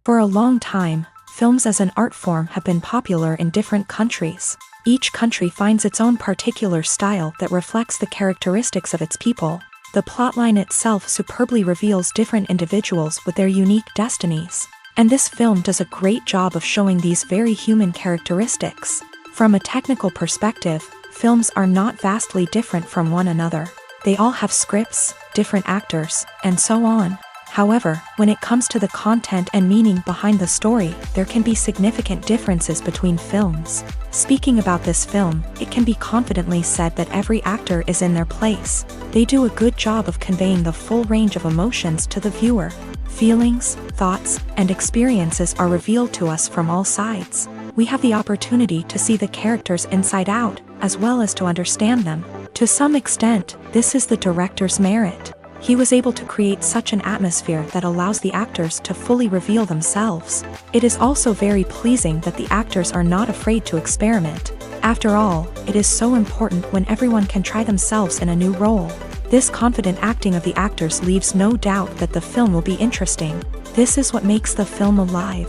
For a long time, films as an art form have been popular in different countries. Each country finds its own particular style that reflects the characteristics of its people. The plotline itself superbly reveals different individuals with their unique destinies. And this film does a great job of showing these very human characteristics. From a technical perspective, films are not vastly different from one another. They all have scripts, different actors, and so on. However, when it comes to the content and meaning behind the story, there can be significant differences between films. Speaking about this film, it can be confidently said that every actor is in their place. They do a good job of conveying the full range of emotions to the viewer. Feelings, thoughts, and experiences are revealed to us from all sides. We have the opportunity to see the characters inside out, as well as to understand them. To some extent, this is the director's merit. He was able to create such an atmosphere that allows the actors to fully reveal themselves. It is also very pleasing that the actors are not afraid to experiment. After all, it is so important when everyone can try themselves in a new role. This confident acting of the actors leaves no doubt that the film will be interesting. This is what makes the film alive.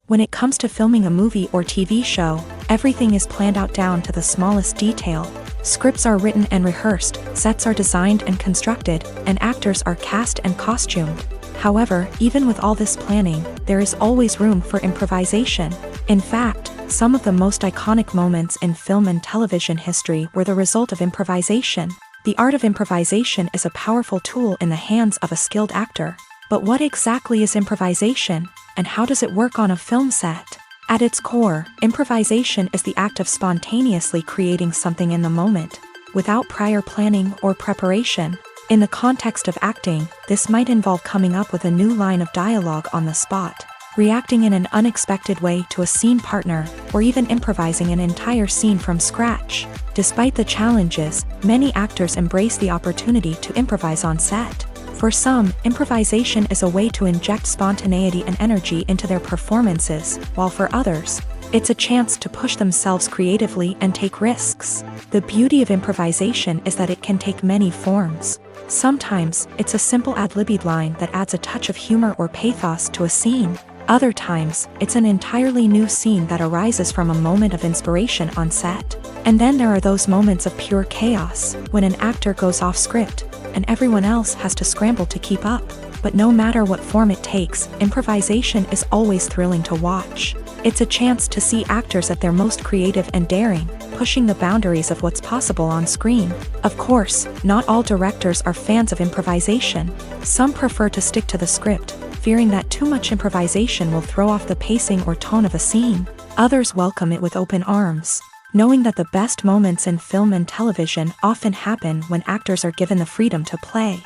When it comes to filming a movie or TV show, everything is planned out down to the smallest detail. Scripts are written and rehearsed, sets are designed and constructed, and actors are cast and costumed. However, even with all this planning, there is always room for improvisation. In fact, some of the most iconic moments in film and television history were the result of improvisation. The art of improvisation is a powerful tool in the hands of a skilled actor. But what exactly is improvisation, and how does it work on a film set? At its core, improvisation is the act of spontaneously creating something in the moment, without prior planning or preparation. In the context of acting, this might involve coming up with a new line of dialogue on the spot, reacting in an unexpected way to a scene partner, or even improvising an entire scene from scratch. Despite the challenges, many actors embrace the opportunity to improvise on set. For some, improvisation is a way to inject spontaneity and energy into their performances, while for others, it's a chance to push themselves creatively and take risks. The beauty of improvisation is that it can take many forms. Sometimes, it's a simple ad-libbed line that adds a touch of humor or pathos to a scene. Other times, it's an entirely new scene that arises from a moment of inspiration on set. And then there are those moments of pure chaos, when an actor goes off script, and everyone else has to scramble to keep up. But no matter what form it takes, improvisation is always thrilling to watch. It's a chance to see actors at their most creative and daring, pushing the boundaries of what's possible on screen. Of course, not all directors are fans of improvisation. Some prefer to stick to the script, fearing that too much improvisation will throw off the pacing or tone of a scene. Others welcome it with open arms, knowing that the best moments in film and television often happen when actors are given the freedom to play.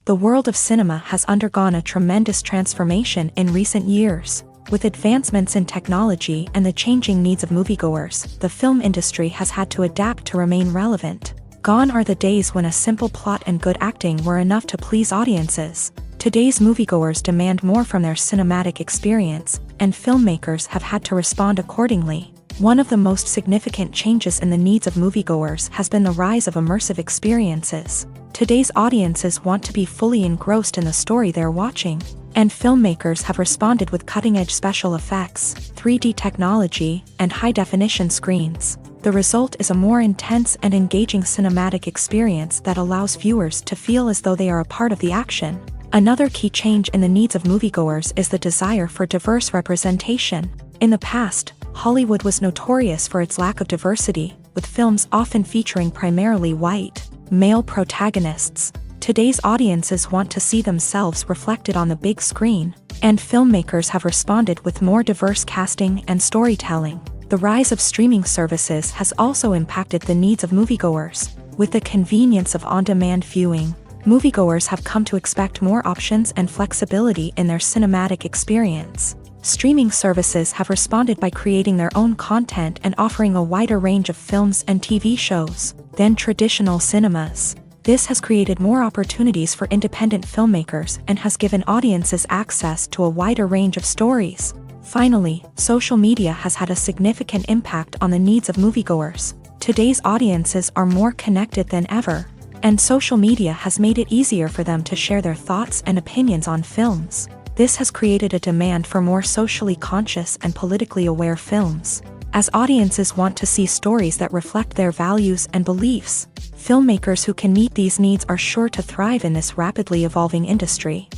The world of cinema has undergone a tremendous transformation in recent years. With advancements in technology and the changing needs of moviegoers, the film industry has had to adapt to remain relevant. Gone are the days when a simple plot and good acting were enough to please audiences. Today's moviegoers demand more from their cinematic experience, and filmmakers have had to respond accordingly. One of the most significant changes in the needs of moviegoers has been the rise of immersive experiences. Today's audiences want to be fully engrossed in the story they're watching, and filmmakers have responded with cutting-edge special effects, 3D technology, and high-definition screens. The result is a more intense and engaging cinematic experience that allows viewers to feel as though they are a part of the action. Another key change in the needs of moviegoers is the desire for diverse representation. In the past, Hollywood was notorious for its lack of diversity, with films often featuring primarily white, male protagonists. Today's audiences want to see themselves reflected on the big screen, and filmmakers have responded with more diverse casting and storytelling. The rise of streaming services has also impacted the needs of moviegoers. With the convenience of on-demand viewing, moviegoers have come to expect more options and flexibility in their cinematic experience. Streaming services have responded by creating their own content and offering a wider range of films and TV shows than traditional cinemas. This has created more opportunities for independent filmmakers and has given audiences access to a wider range of stories. Finally, social media has had a significant impact on the needs of moviegoers. Today's audiences are more connected than ever. And social media has made it easier for them to share their thoughts and opinions on films. This has created a demand for more socially conscious and politically aware films. As audiences want to see stories that reflect their values and beliefs, filmmakers who can meet these needs are sure to thrive in this rapidly evolving industry.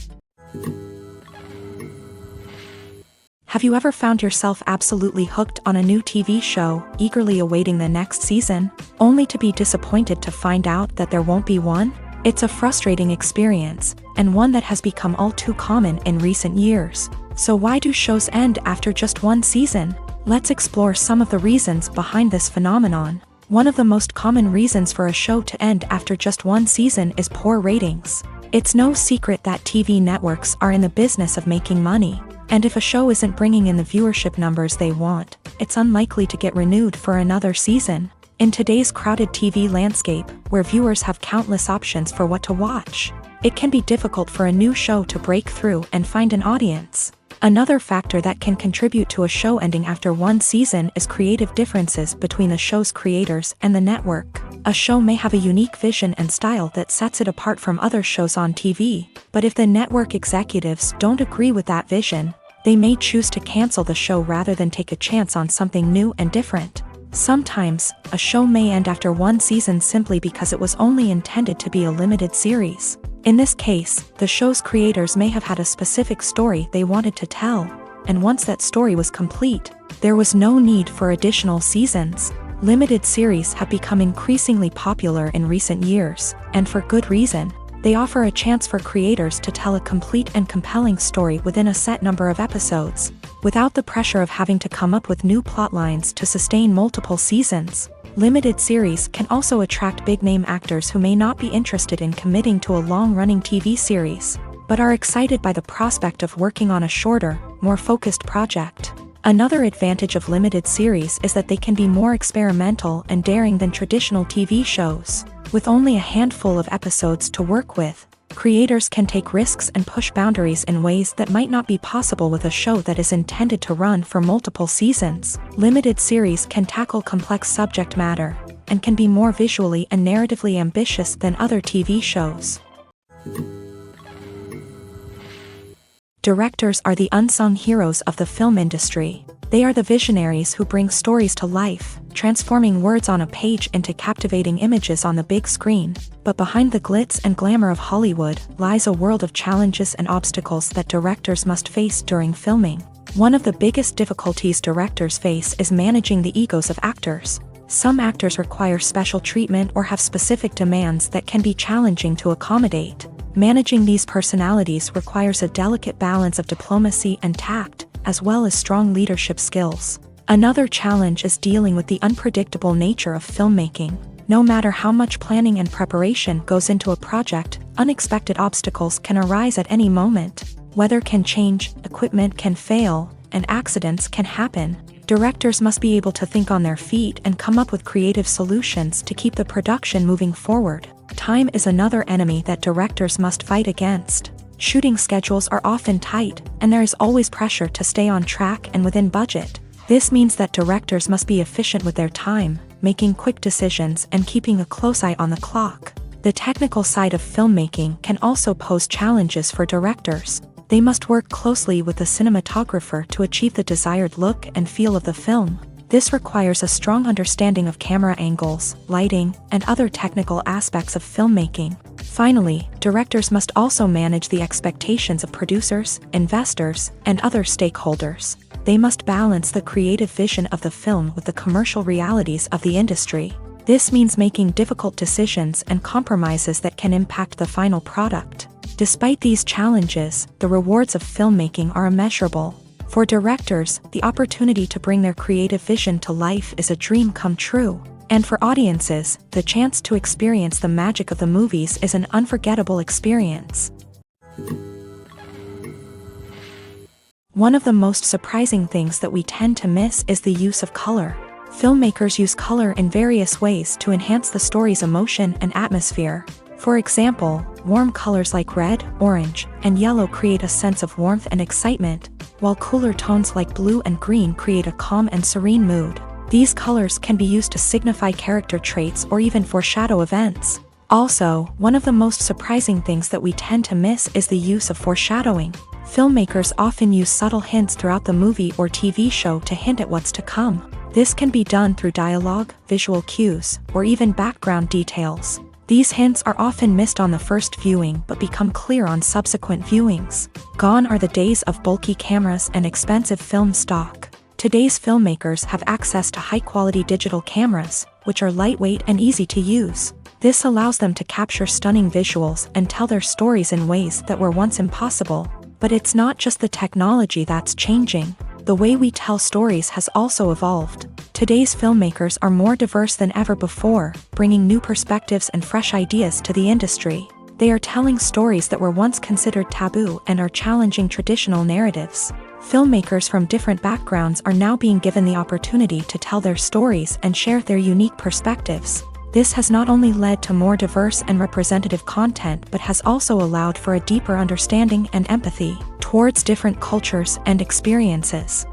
Have you ever found yourself absolutely hooked on a new TV show, eagerly awaiting the next season, only to be disappointed to find out that there won't be one? It's a frustrating experience, and one that has become all too common in recent years. So why do shows end after just one season? Let's explore some of the reasons behind this phenomenon. One of the most common reasons for a show to end after just one season is poor ratings. It's no secret that TV networks are in the business of making money, and if a show isn't bringing in the viewership numbers they want, it's unlikely to get renewed for another season. In today's crowded TV landscape, where viewers have countless options for what to watch, it can be difficult for a new show to break through and find an audience. Another factor that can contribute to a show ending after one season is creative differences between the show's creators and the network. A show may have a unique vision and style that sets it apart from other shows on TV, but if the network executives don't agree with that vision, they may choose to cancel the show rather than take a chance on something new and different. Sometimes, a show may end after one season simply because it was only intended to be a limited series. In this case, the show's creators may have had a specific story they wanted to tell, and once that story was complete, there was no need for additional seasons. Limited series have become increasingly popular in recent years, and for good reason. They offer a chance for creators to tell a complete and compelling story within a set number of episodes, without the pressure of having to come up with new plotlines to sustain multiple seasons. Limited series can also attract big-name actors who may not be interested in committing to a long-running TV series, but are excited by the prospect of working on a shorter, more focused project. Another advantage of limited series is that they can be more experimental and daring than traditional TV shows. With only a handful of episodes to work with, creators can take risks and push boundaries in ways that might not be possible with a show that is intended to run for multiple seasons. Limited series can tackle complex subject matter, and can be more visually and narratively ambitious than other TV shows. Directors are the unsung heroes of the film industry. They are the visionaries who bring stories to life, transforming words on a page into captivating images on the big screen. But behind the glitz and glamour of Hollywood lies a world of challenges and obstacles that directors must face during filming. One of the biggest difficulties directors face is managing the egos of actors. Some actors require special treatment or have specific demands that can be challenging to accommodate. Managing these personalities requires a delicate balance of diplomacy and tact, as well as strong leadership skills. Another challenge is dealing with the unpredictable nature of filmmaking. No matter how much planning and preparation goes into a project, unexpected obstacles can arise at any moment. Weather can change, equipment can fail, and accidents can happen. Directors must be able to think on their feet and come up with creative solutions to keep the production moving forward. Time is another enemy that directors must fight against. Shooting schedules are often tight, and there is always pressure to stay on track and within budget. This means that directors must be efficient with their time, making quick decisions and keeping a close eye on the clock. The technical side of filmmaking can also pose challenges for directors. They must work closely with the cinematographer to achieve the desired look and feel of the film. This requires a strong understanding of camera angles, lighting, and other technical aspects of filmmaking. Finally, directors must also manage the expectations of producers, investors, and other stakeholders. They must balance the creative vision of the film with the commercial realities of the industry. This means making difficult decisions and compromises that can impact the final product. Despite these challenges, the rewards of filmmaking are immeasurable. For directors, the opportunity to bring their creative vision to life is a dream come true. And for audiences, the chance to experience the magic of the movies is an unforgettable experience. One of the most surprising things that we tend to miss is the use of color. Filmmakers use color in various ways to enhance the story's emotion and atmosphere. For example, warm colors like red, orange, and yellow create a sense of warmth and excitement, while cooler tones like blue and green create a calm and serene mood. These colors can be used to signify character traits or even foreshadow events. Also, one of the most surprising things that we tend to miss is the use of foreshadowing. Filmmakers often use subtle hints throughout the movie or TV show to hint at what's to come. This can be done through dialogue, visual cues, or even background details. These hints are often missed on the first viewing but become clear on subsequent viewings. Gone are the days of bulky cameras and expensive film stock. Today's filmmakers have access to high-quality digital cameras, which are lightweight and easy to use. This allows them to capture stunning visuals and tell their stories in ways that were once impossible. But it's not just the technology that's changing. The way we tell stories has also evolved. Today's filmmakers are more diverse than ever before, bringing new perspectives and fresh ideas to the industry. They are telling stories that were once considered taboo and are challenging traditional narratives. Filmmakers from different backgrounds are now being given the opportunity to tell their stories and share their unique perspectives. This has not only led to more diverse and representative content but has also allowed for a deeper understanding and empathy towards different cultures and experiences.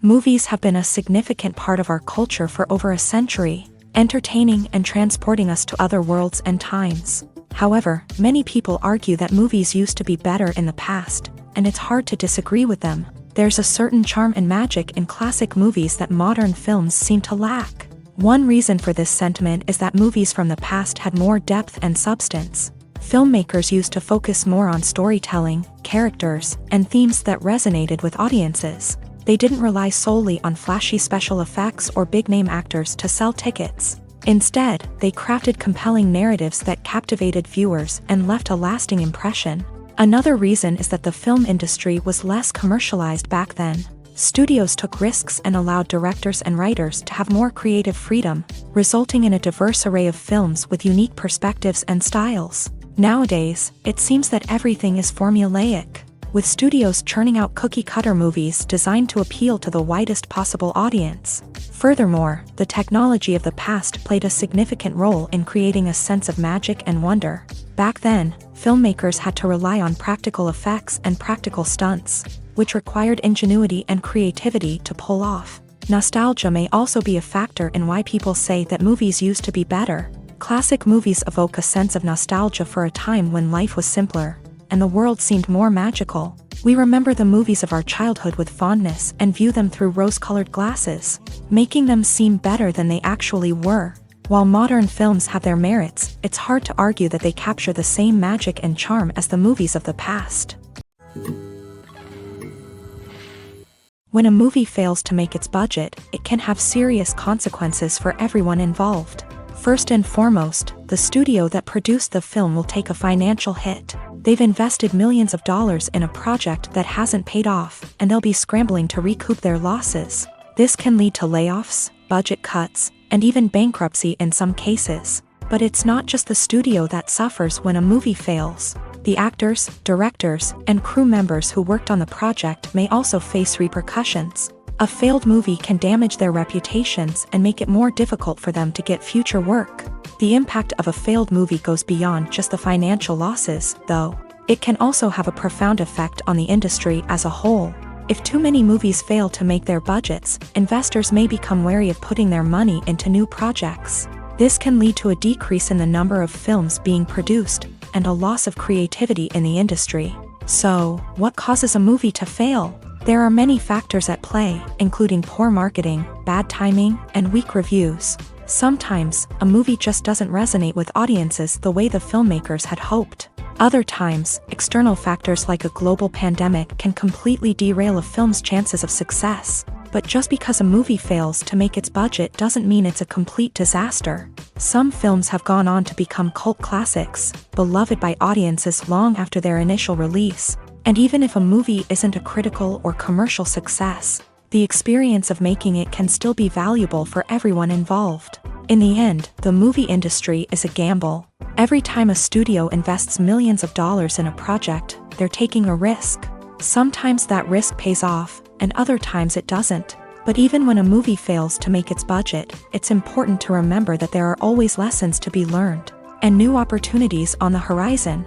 Movies have been a significant part of our culture for over a century, entertaining and transporting us to other worlds and times. However, many people argue that movies used to be better in the past, and it's hard to disagree with them. There's a certain charm and magic in classic movies that modern films seem to lack. One reason for this sentiment is that movies from the past had more depth and substance. Filmmakers used to focus more on storytelling, characters, and themes that resonated with audiences. They didn't rely solely on flashy special effects or big-name actors to sell tickets. Instead, they crafted compelling narratives that captivated viewers and left a lasting impression. Another reason is that the film industry was less commercialized back then. Studios took risks and allowed directors and writers to have more creative freedom, resulting in a diverse array of films with unique perspectives and styles. Nowadays, it seems that everything is formulaic, with studios churning out cookie-cutter movies designed to appeal to the widest possible audience. Furthermore, the technology of the past played a significant role in creating a sense of magic and wonder. Back then, filmmakers had to rely on practical effects and practical stunts, which required ingenuity and creativity to pull off. Nostalgia may also be a factor in why people say that movies used to be better. Classic movies evoke a sense of nostalgia for a time when life was simpler, and the world seemed more magical. We remember the movies of our childhood with fondness and view them through rose-colored glasses, making them seem better than they actually were. While modern films have their merits, it's hard to argue that they capture the same magic and charm as the movies of the past. When a movie fails to make its budget, it can have serious consequences for everyone involved. First and foremost, the studio that produced the film will take a financial hit. They've invested millions of dollars in a project that hasn't paid off, and they'll be scrambling to recoup their losses. This can lead to layoffs, budget cuts, and even bankruptcy in some cases. But it's not just the studio that suffers when a movie fails. The actors, directors, and crew members who worked on the project may also face repercussions. A failed movie can damage their reputations and make it more difficult for them to get future work. The impact of a failed movie goes beyond just the financial losses, though. It can also have a profound effect on the industry as a whole. If too many movies fail to make their budgets, investors may become wary of putting their money into new projects. This can lead to a decrease in the number of films being produced, and a loss of creativity in the industry. So, what causes a movie to fail? There are many factors at play, including poor marketing, bad timing, and weak reviews. Sometimes, a movie just doesn't resonate with audiences the way the filmmakers had hoped. Other times, external factors like a global pandemic can completely derail a film's chances of success. But just because a movie fails to make its budget doesn't mean it's a complete disaster. Some films have gone on to become cult classics, beloved by audiences long after their initial release. And even if a movie isn't a critical or commercial success, the experience of making it can still be valuable for everyone involved. In the end, the movie industry is a gamble. Every time a studio invests millions of dollars in a project, they're taking a risk. Sometimes that risk pays off, and other times it doesn't. But even when a movie fails to make its budget, it's important to remember that there are always lessons to be learned, and new opportunities on the horizon.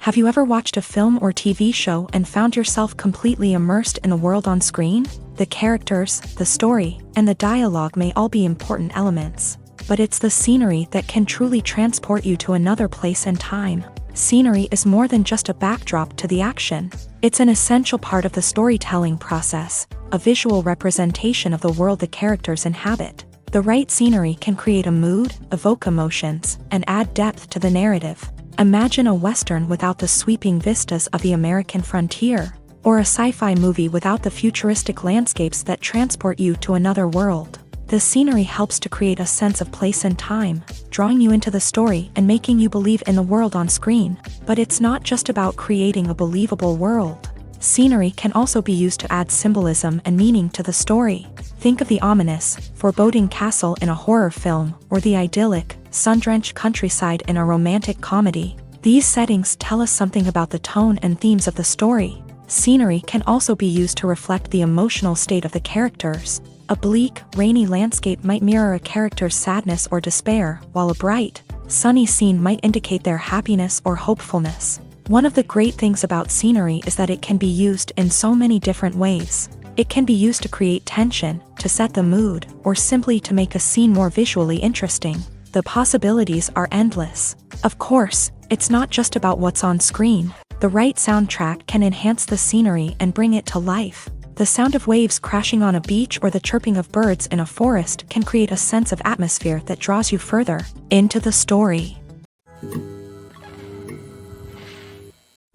Have you ever watched a film or TV show and found yourself completely immersed in the world on screen? The characters, the story, and the dialogue may all be important elements, but it's the scenery that can truly transport you to another place and time. Scenery is more than just a backdrop to the action. It's an essential part of the storytelling process, a visual representation of the world the characters inhabit. The right scenery can create a mood, evoke emotions, and add depth to the narrative. Imagine a Western without the sweeping vistas of the American frontier, or a sci-fi movie without the futuristic landscapes that transport you to another world. The scenery helps to create a sense of place and time, drawing you into the story and making you believe in the world on screen. But it's not just about creating a believable world. Scenery can also be used to add symbolism and meaning to the story. Think of the ominous, foreboding castle in a horror film, or the idyllic, sun-drenched countryside in a romantic comedy. These settings tell us something about the tone and themes of the story. Scenery can also be used to reflect the emotional state of the characters. A bleak, rainy landscape might mirror a character's sadness or despair, while a bright, sunny scene might indicate their happiness or hopefulness. One of the great things about scenery is that it can be used in so many different ways. It can be used to create tension, to set the mood, or simply to make a scene more visually interesting. The possibilities are endless. Of course, it's not just about what's on screen. The right soundtrack can enhance the scenery and bring it to life. The sound of waves crashing on a beach or the chirping of birds in a forest can create a sense of atmosphere that draws you further into the story.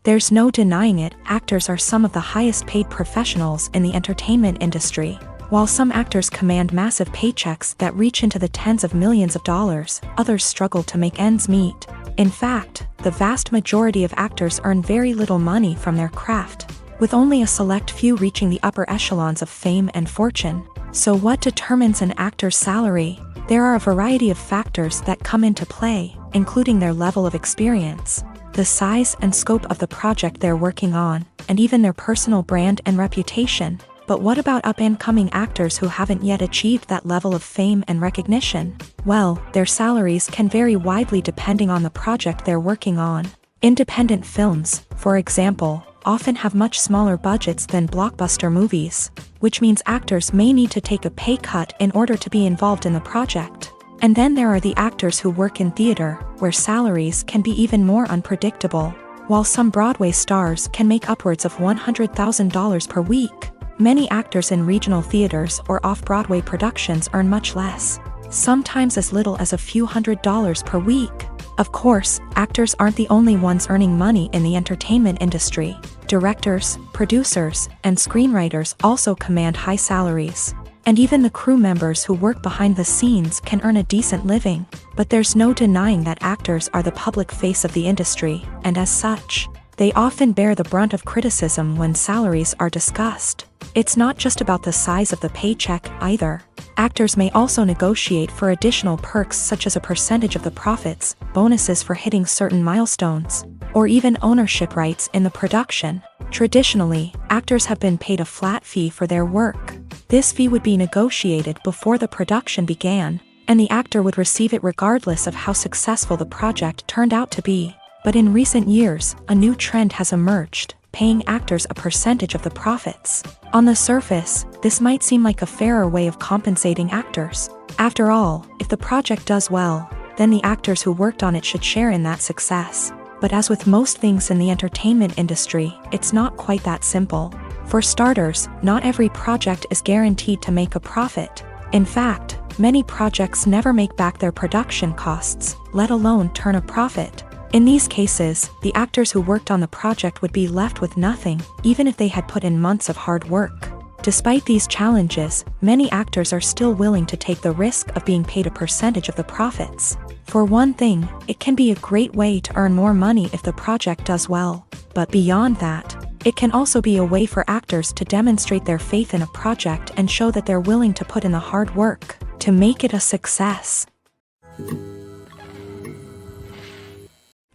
There's no denying it, actors are some of the highest paid professionals in the entertainment industry. While some actors command massive paychecks that reach into the tens of millions of dollars, others struggle to make ends meet. In fact, the vast majority of actors earn very little money from their craft, with only a select few reaching the upper echelons of fame and fortune. So what determines an actor's salary? There are a variety of factors that come into play, including their level of experience, the size and scope of the project they're working on, and even their personal brand and reputation. But what about up-and-coming actors who haven't yet achieved that level of fame and recognition? Well, their salaries can vary widely depending on the project they're working on. Independent films, for example, often have much smaller budgets than blockbuster movies, which means actors may need to take a pay cut in order to be involved in the project. And then there are the actors who work in theater, where salaries can be even more unpredictable. While some Broadway stars can make upwards of $100,000 per week, many actors in regional theaters or off-Broadway productions earn much less, sometimes as little as a few $100s per week. Of course, actors aren't the only ones earning money in the entertainment industry. Directors, producers, and screenwriters also command high salaries. And even the crew members who work behind the scenes can earn a decent living. But there's no denying that actors are the public face of the industry, and as such, they often bear the brunt of criticism when salaries are discussed. It's not just about the size of the paycheck either. Actors may also negotiate for additional perks such as a percentage of the profits, bonuses for hitting certain milestones, or even ownership rights in the production. Traditionally, actors have been paid a flat fee for their work. This fee would be negotiated before the production began, and the actor would receive it regardless of how successful the project turned out to be. But in recent years, a new trend has emerged, paying actors a percentage of the profits. On the surface, this might seem like a fairer way of compensating actors. After all, if the project does well, then the actors who worked on it should share in that success. But as with most things in the entertainment industry, it's not quite that simple. For starters, not every project is guaranteed to make a profit. In fact, many projects never make back their production costs, let alone turn a profit. In these cases, the actors who worked on the project would be left with nothing, even if they had put in months of hard work. Despite these challenges, many actors are still willing to take the risk of being paid a percentage of the profits. For one thing, it can be a great way to earn more money if the project does well. But beyond that, it can also be a way for actors to demonstrate their faith in a project and show that they're willing to put in the hard work to make it a success.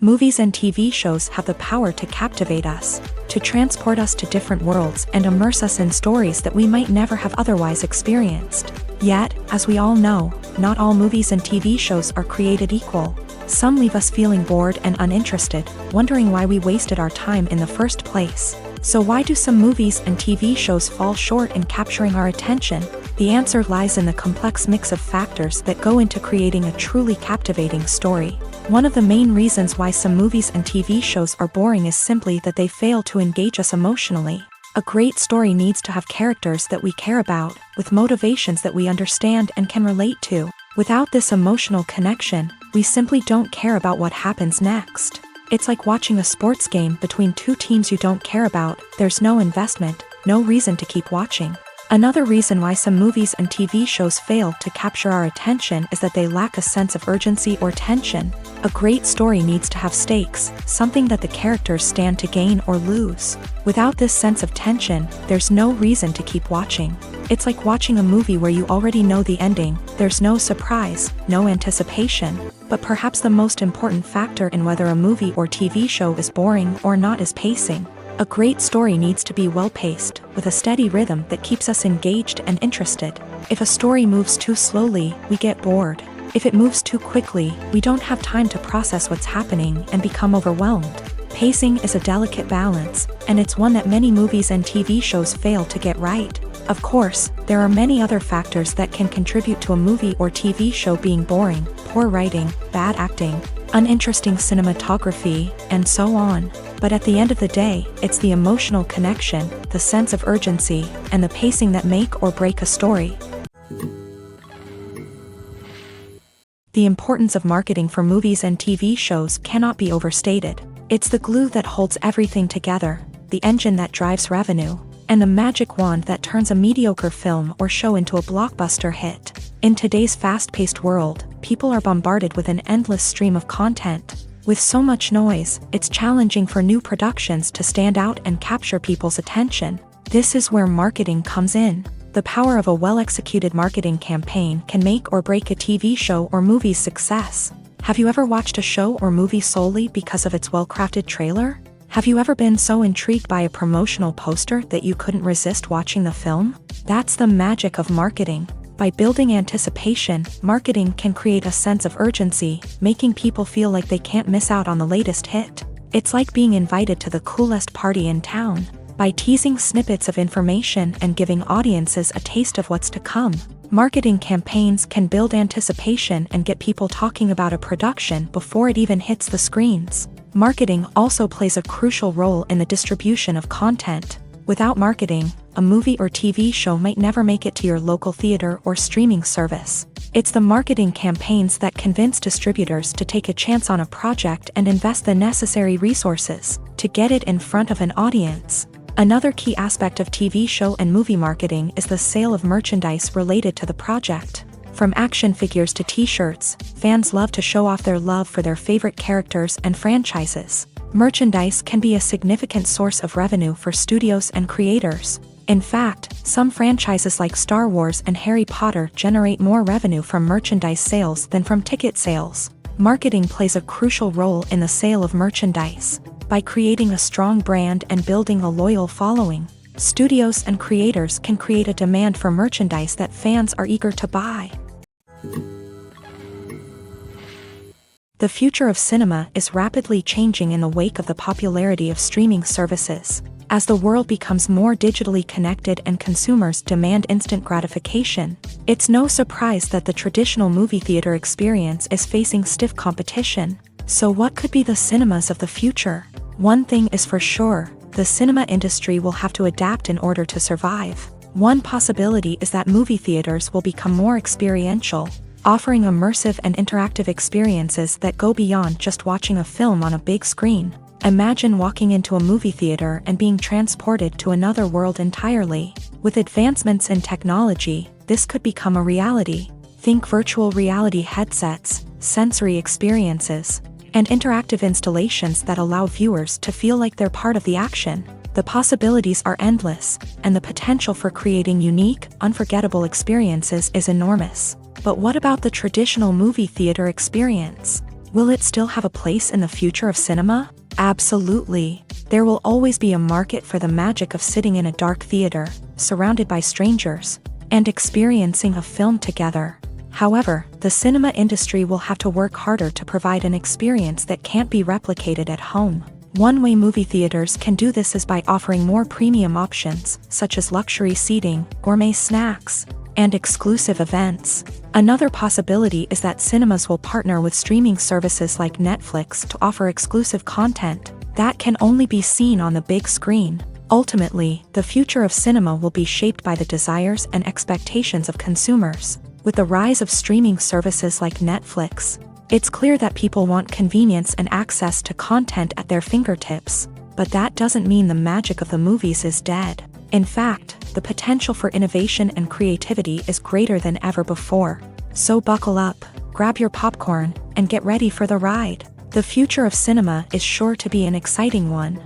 Movies and TV shows have the power to captivate us, to transport us to different worlds and immerse us in stories that we might never have otherwise experienced. Yet, as we all know, not all movies and TV shows are created equal. Some leave us feeling bored and uninterested, wondering why we wasted our time in the first place. So why do some movies and TV shows fall short in capturing our attention? The answer lies in the complex mix of factors that go into creating a truly captivating story. One of the main reasons why some movies and TV shows are boring is simply that they fail to engage us emotionally. A great story needs to have characters that we care about, with motivations that we understand and can relate to. Without this emotional connection, we simply don't care about what happens next. It's like watching a sports game between two teams you don't care about. There's no investment, no reason to keep watching. Another reason why some movies and TV shows fail to capture our attention is that they lack a sense of urgency or tension. A great story needs to have stakes, something that the characters stand to gain or lose. Without this sense of tension, there's no reason to keep watching. It's like watching a movie where you already know the ending. There's no surprise, no anticipation. But perhaps the most important factor in whether a movie or TV show is boring or not is pacing. A great story needs to be well-paced, with a steady rhythm that keeps us engaged and interested. If a story moves too slowly, we get bored. If it moves too quickly, we don't have time to process what's happening and become overwhelmed. Pacing is a delicate balance, and it's one that many movies and TV shows fail to get right. Of course, there are many other factors that can contribute to a movie or TV show being boring: poor writing, bad acting, uninteresting cinematography, and so on. But at the end of the day, it's the emotional connection, the sense of urgency, and the pacing that make or break a story. The importance of marketing for movies and TV shows cannot be overstated. It's the glue that holds everything together, the engine that drives revenue, and the magic wand that turns a mediocre film or show into a blockbuster hit. In today's fast-paced world, people are bombarded with an endless stream of content. With so much noise, it's challenging for new productions to stand out and capture people's attention. This is where marketing comes in. The power of a well-executed marketing campaign can make or break a TV show or movie's success. Have you ever watched a show or movie solely because of its well-crafted trailer? Have you ever been so intrigued by a promotional poster that you couldn't resist watching the film? That's the magic of marketing. By building anticipation, marketing can create a sense of urgency, making people feel like they can't miss out on the latest hit. It's like being invited to the coolest party in town. By teasing snippets of information and giving audiences a taste of what's to come, marketing campaigns can build anticipation and get people talking about a production before it even hits the screens. Marketing also plays a crucial role in the distribution of content. Without marketing, a movie or TV show might never make it to your local theater or streaming service. It's the marketing campaigns that convince distributors to take a chance on a project and invest the necessary resources to get it in front of an audience. Another key aspect of TV show and movie marketing is the sale of merchandise related to the project. From action figures to t-shirts, fans love to show off their love for their favorite characters and franchises. Merchandise can be a significant source of revenue for studios and creators. In fact, some franchises like Star Wars and Harry Potter generate more revenue from merchandise sales than from ticket sales. Marketing plays a crucial role in the sale of merchandise. By creating a strong brand and building a loyal following, studios and creators can create a demand for merchandise that fans are eager to buy. The future of cinema is rapidly changing in the wake of the popularity of streaming services. As the world becomes more digitally connected and consumers demand instant gratification, it's no surprise that the traditional movie theater experience is facing stiff competition. So what could be the cinemas of the future? One thing is for sure, the cinema industry will have to adapt in order to survive. One possibility is that movie theaters will become more experiential, offering immersive and interactive experiences that go beyond just watching a film on a big screen. Imagine walking into a movie theater and being transported to another world entirely. With advancements in technology, this could become a reality. Think virtual reality headsets, sensory experiences, and interactive installations that allow viewers to feel like they're part of the action. The possibilities are endless, and the potential for creating unique, unforgettable experiences is enormous. But what about the traditional movie theater experience? Will it still have a place in the future of cinema? Absolutely. There will always be a market for the magic of sitting in a dark theater, surrounded by strangers, and experiencing a film together. However, the cinema industry will have to work harder to provide an experience that can't be replicated at home. One way movie theaters can do this is by offering more premium options, such as luxury seating, gourmet snacks, and exclusive events. Another possibility is that cinemas will partner with streaming services like Netflix to offer exclusive content that can only be seen on the big screen. Ultimately, the future of cinema will be shaped by the desires and expectations of consumers. With the rise of streaming services like Netflix, it's clear that people want convenience and access to content at their fingertips. But that doesn't mean the magic of the movies is dead. In fact, the potential for innovation and creativity is greater than ever before. So buckle up, grab your popcorn, and get ready for the ride. The future of cinema is sure to be an exciting one.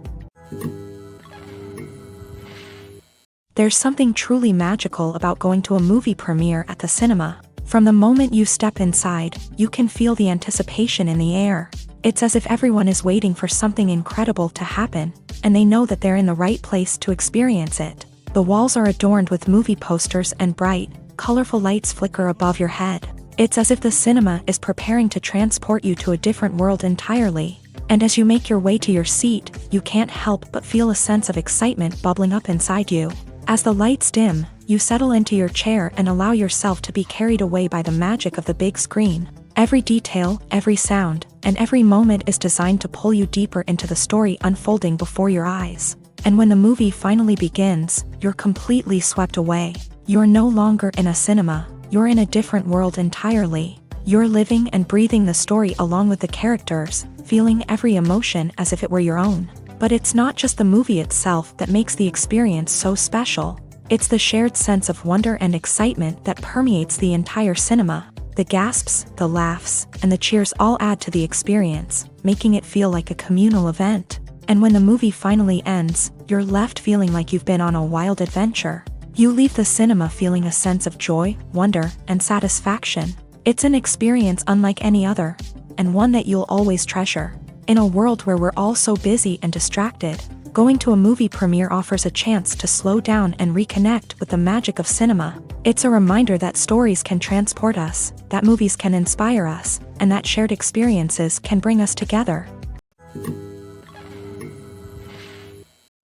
There's something truly magical about going to a movie premiere at the cinema. From the moment you step inside, you can feel the anticipation in the air. It's as if everyone is waiting for something incredible to happen, and they know that they're in the right place to experience it. The walls are adorned with movie posters and bright, colorful lights flicker above your head. It's as if the cinema is preparing to transport you to a different world entirely. And as you make your way to your seat, you can't help but feel a sense of excitement bubbling up inside you. As the lights dim, you settle into your chair and allow yourself to be carried away by the magic of the big screen. Every detail, every sound, and every moment is designed to pull you deeper into the story unfolding before your eyes. And when the movie finally begins, you're completely swept away. You're no longer in a cinema, you're in a different world entirely. You're living and breathing the story along with the characters, feeling every emotion as if it were your own. But it's not just the movie itself that makes the experience so special. It's the shared sense of wonder and excitement that permeates the entire cinema. The gasps, the laughs, and the cheers all add to the experience, making it feel like a communal event. And when the movie finally ends, you're left feeling like you've been on a wild adventure. You leave the cinema feeling a sense of joy, wonder, and satisfaction. It's an experience unlike any other, and one that you'll always treasure. In a world where we're all so busy and distracted, going to a movie premiere offers a chance to slow down and reconnect with the magic of cinema. It's a reminder that stories can transport us, that movies can inspire us, and that shared experiences can bring us together.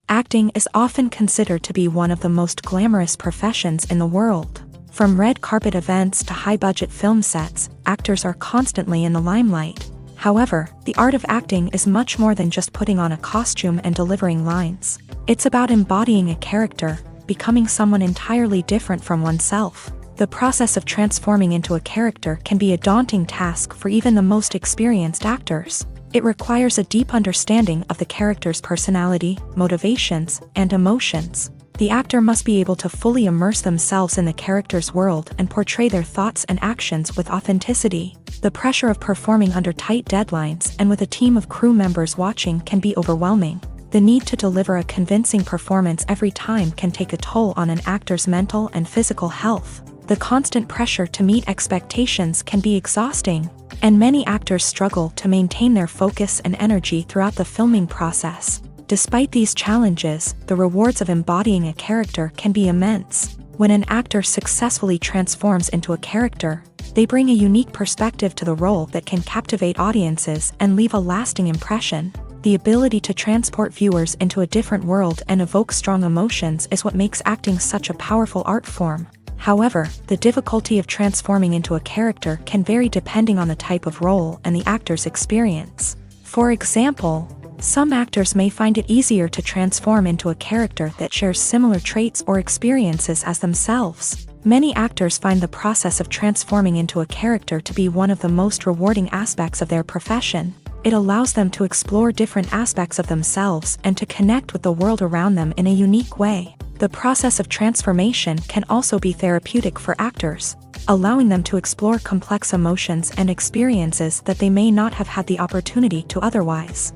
Acting is often considered to be one of the most glamorous professions in the world. From red carpet events to high-budget film sets, actors are constantly in the limelight. However, the art of acting is much more than just putting on a costume and delivering lines. It's about embodying a character, becoming someone entirely different from oneself. The process of transforming into a character can be a daunting task for even the most experienced actors. It requires a deep understanding of the character's personality, motivations, and emotions. The actor must be able to fully immerse themselves in the character's world and portray their thoughts and actions with authenticity. The pressure of performing under tight deadlines and with a team of crew members watching can be overwhelming. The need to deliver a convincing performance every time can take a toll on an actor's mental and physical health. The constant pressure to meet expectations can be exhausting, and many actors struggle to maintain their focus and energy throughout the filming process. Despite these challenges, the rewards of embodying a character can be immense. When an actor successfully transforms into a character, they bring a unique perspective to the role that can captivate audiences and leave a lasting impression. The ability to transport viewers into a different world and evoke strong emotions is what makes acting such a powerful art form. However, the difficulty of transforming into a character can vary depending on the type of role and the actor's experience. For example, some actors may find it easier to transform into a character that shares similar traits or experiences as themselves. Many actors find the process of transforming into a character to be one of the most rewarding aspects of their profession. It allows them to explore different aspects of themselves and to connect with the world around them in a unique way. The process of transformation can also be therapeutic for actors, allowing them to explore complex emotions and experiences that they may not have had the opportunity to otherwise.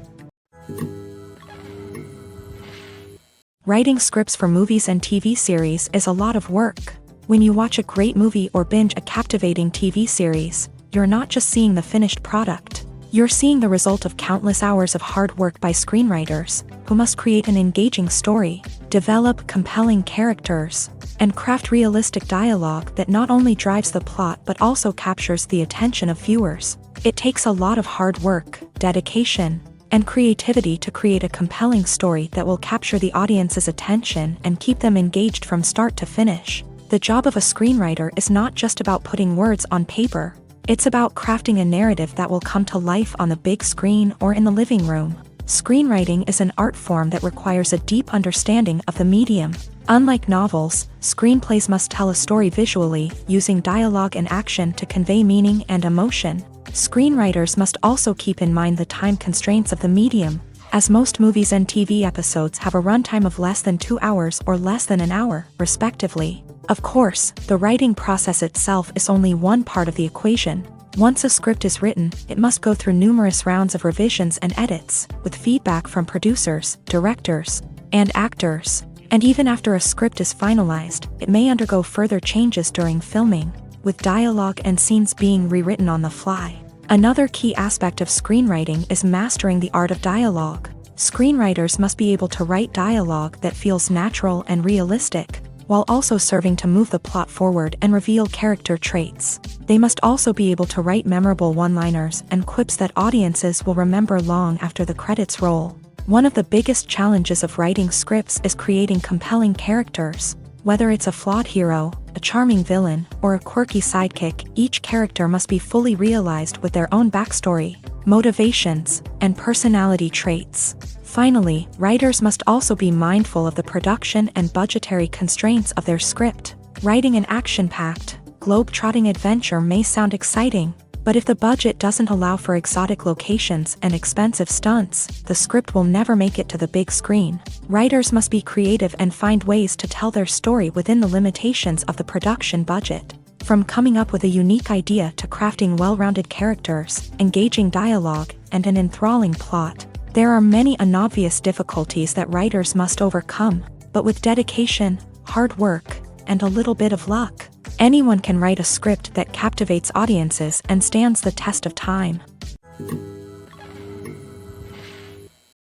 Writing scripts for movies and TV series is a lot of work. When you watch a great movie or binge a captivating TV series, you're not just seeing the finished product. You're seeing the result of countless hours of hard work by screenwriters, who must create an engaging story, develop compelling characters, and craft realistic dialogue that not only drives the plot but also captures the attention of viewers. It takes a lot of hard work, dedication, and creativity to create a compelling story that will capture the audience's attention and keep them engaged from start to finish. The job of a screenwriter is not just about putting words on paper. It's about crafting a narrative that will come to life on the big screen or in the living room. Screenwriting is an art form that requires a deep understanding of the medium. Unlike novels, screenplays must tell a story visually, using dialogue and action to convey meaning and emotion. Screenwriters must also keep in mind the time constraints of the medium, as most movies and TV episodes have a runtime of less than 2 hours or less than an hour, respectively. Of course, the writing process itself is only one part of the equation. Once a script is written, it must go through numerous rounds of revisions and edits, with feedback from producers, directors, and actors. And even after a script is finalized, it may undergo further changes during filming, with dialogue and scenes being rewritten on the fly. Another key aspect of screenwriting is mastering the art of dialogue. Screenwriters must be able to write dialogue that feels natural and realistic, while also serving to move the plot forward and reveal character traits. They must also be able to write memorable one-liners and quips that audiences will remember long after the credits roll. One of the biggest challenges of writing scripts is creating compelling characters. Whether it's a flawed hero, a charming villain, or a quirky sidekick, each character must be fully realized with their own backstory, motivations, and personality traits. Finally, writers must also be mindful of the production and budgetary constraints of their script. Writing an action-packed, globe-trotting adventure may sound exciting, but if the budget doesn't allow for exotic locations and expensive stunts, the script will never make it to the big screen. Writers must be creative and find ways to tell their story within the limitations of the production budget. From coming up with a unique idea to crafting well-rounded characters, engaging dialogue, and an enthralling plot, there are many unobvious difficulties that writers must overcome, but with dedication, hard work, and a little bit of luck, anyone can write a script that captivates audiences and stands the test of time.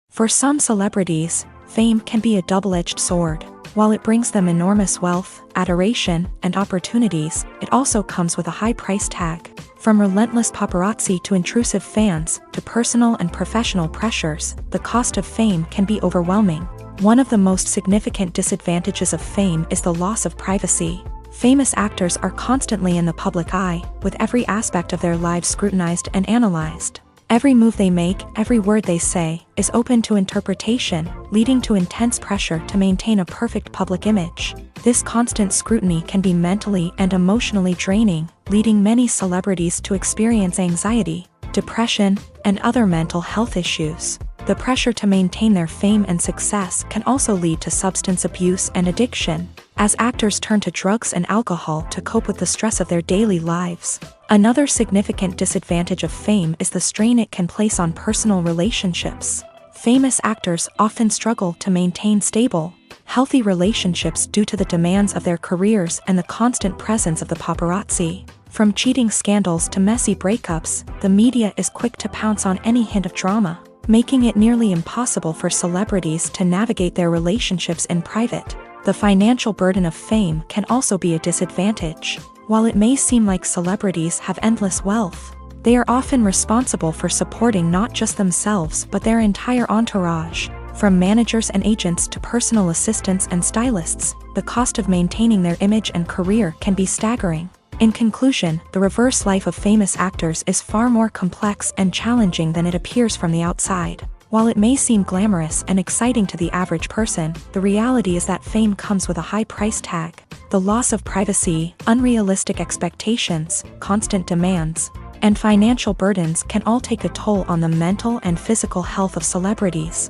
For some celebrities, fame can be a double-edged sword. While it brings them enormous wealth, adoration, and opportunities, it also comes with a high price tag. From relentless paparazzi to intrusive fans, to personal and professional pressures, the cost of fame can be overwhelming. One of the most significant disadvantages of fame is the loss of privacy. Famous actors are constantly in the public eye, with every aspect of their lives scrutinized and analyzed. Every move they make, every word they say, is open to interpretation, leading to intense pressure to maintain a perfect public image. This constant scrutiny can be mentally and emotionally draining, leading many celebrities to experience anxiety, depression, and other mental health issues. The pressure to maintain their fame and success can also lead to substance abuse and addiction, as actors turn to drugs and alcohol to cope with the stress of their daily lives. Another significant disadvantage of fame is the strain it can place on personal relationships. Famous actors often struggle to maintain stable, healthy relationships due to the demands of their careers and the constant presence of the paparazzi. From cheating scandals to messy breakups, the media is quick to pounce on any hint of drama, making it nearly impossible for celebrities to navigate their relationships in private. The financial burden of fame can also be a disadvantage. While it may seem like celebrities have endless wealth, they are often responsible for supporting not just themselves but their entire entourage. From managers and agents to personal assistants and stylists, the cost of maintaining their image and career can be staggering. In conclusion, the reverse life of famous actors is far more complex and challenging than it appears from the outside. While it may seem glamorous and exciting to the average person, the reality is that fame comes with a high price tag. The loss of privacy, unrealistic expectations, constant demands, and financial burdens can all take a toll on the mental and physical health of celebrities.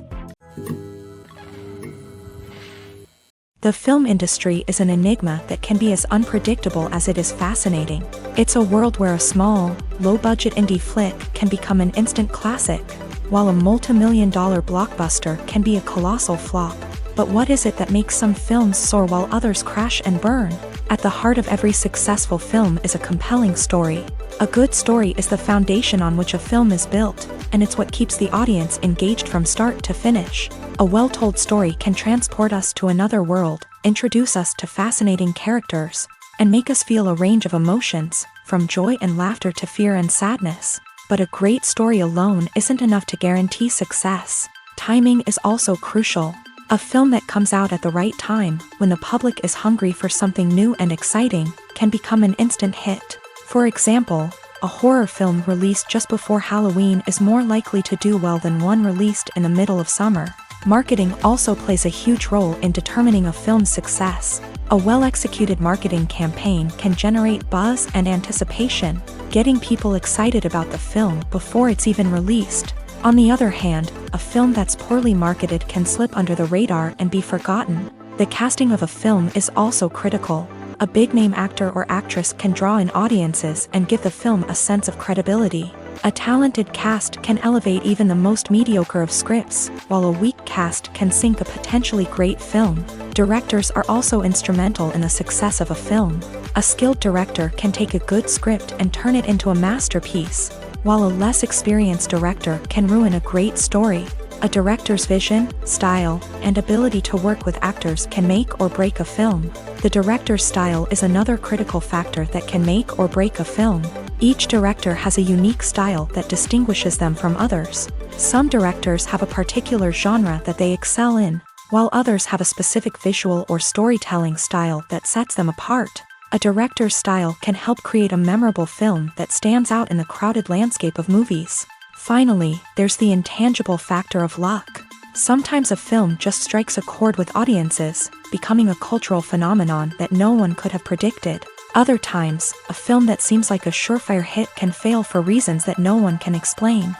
The film industry is an enigma that can be as unpredictable as it is fascinating. It's a world where a small, low-budget indie flick can become an instant classic, while a multi-million-dollar blockbuster can be a colossal flop. But what is it that makes some films soar while others crash and burn? At the heart of every successful film is a compelling story. A good story is the foundation on which a film is built, and it's what keeps the audience engaged from start to finish. A well-told story can transport us to another world, introduce us to fascinating characters, and make us feel a range of emotions, from joy and laughter to fear and sadness. But a great story alone isn't enough to guarantee success. Timing is also crucial. A film that comes out at the right time, when the public is hungry for something new and exciting, can become an instant hit. For example, a horror film released just before Halloween is more likely to do well than one released in the middle of summer. Marketing also plays a huge role in determining a film's success. A well-executed marketing campaign can generate buzz and anticipation, getting people excited about the film before it's even released. On the other hand, a film that's poorly marketed can slip under the radar and be forgotten. The casting of a film is also critical. A big-name actor or actress can draw in audiences and give the film a sense of credibility. A talented cast can elevate even the most mediocre of scripts, while a weak cast can sink a potentially great film. Directors are also instrumental in the success of a film. A skilled director can take a good script and turn it into a masterpiece, while a less experienced director can ruin a great story. A director's vision, style, and ability to work with actors can make or break a film. The director's style is another critical factor that can make or break a film. Each director has a unique style that distinguishes them from others. Some directors have a particular genre that they excel in, while others have a specific visual or storytelling style that sets them apart. A director's style can help create a memorable film that stands out in the crowded landscape of movies. Finally, there's the intangible factor of luck. Sometimes a film just strikes a chord with audiences, becoming a cultural phenomenon that no one could have predicted. Other times, a film that seems like a surefire hit can fail for reasons that no one can explain.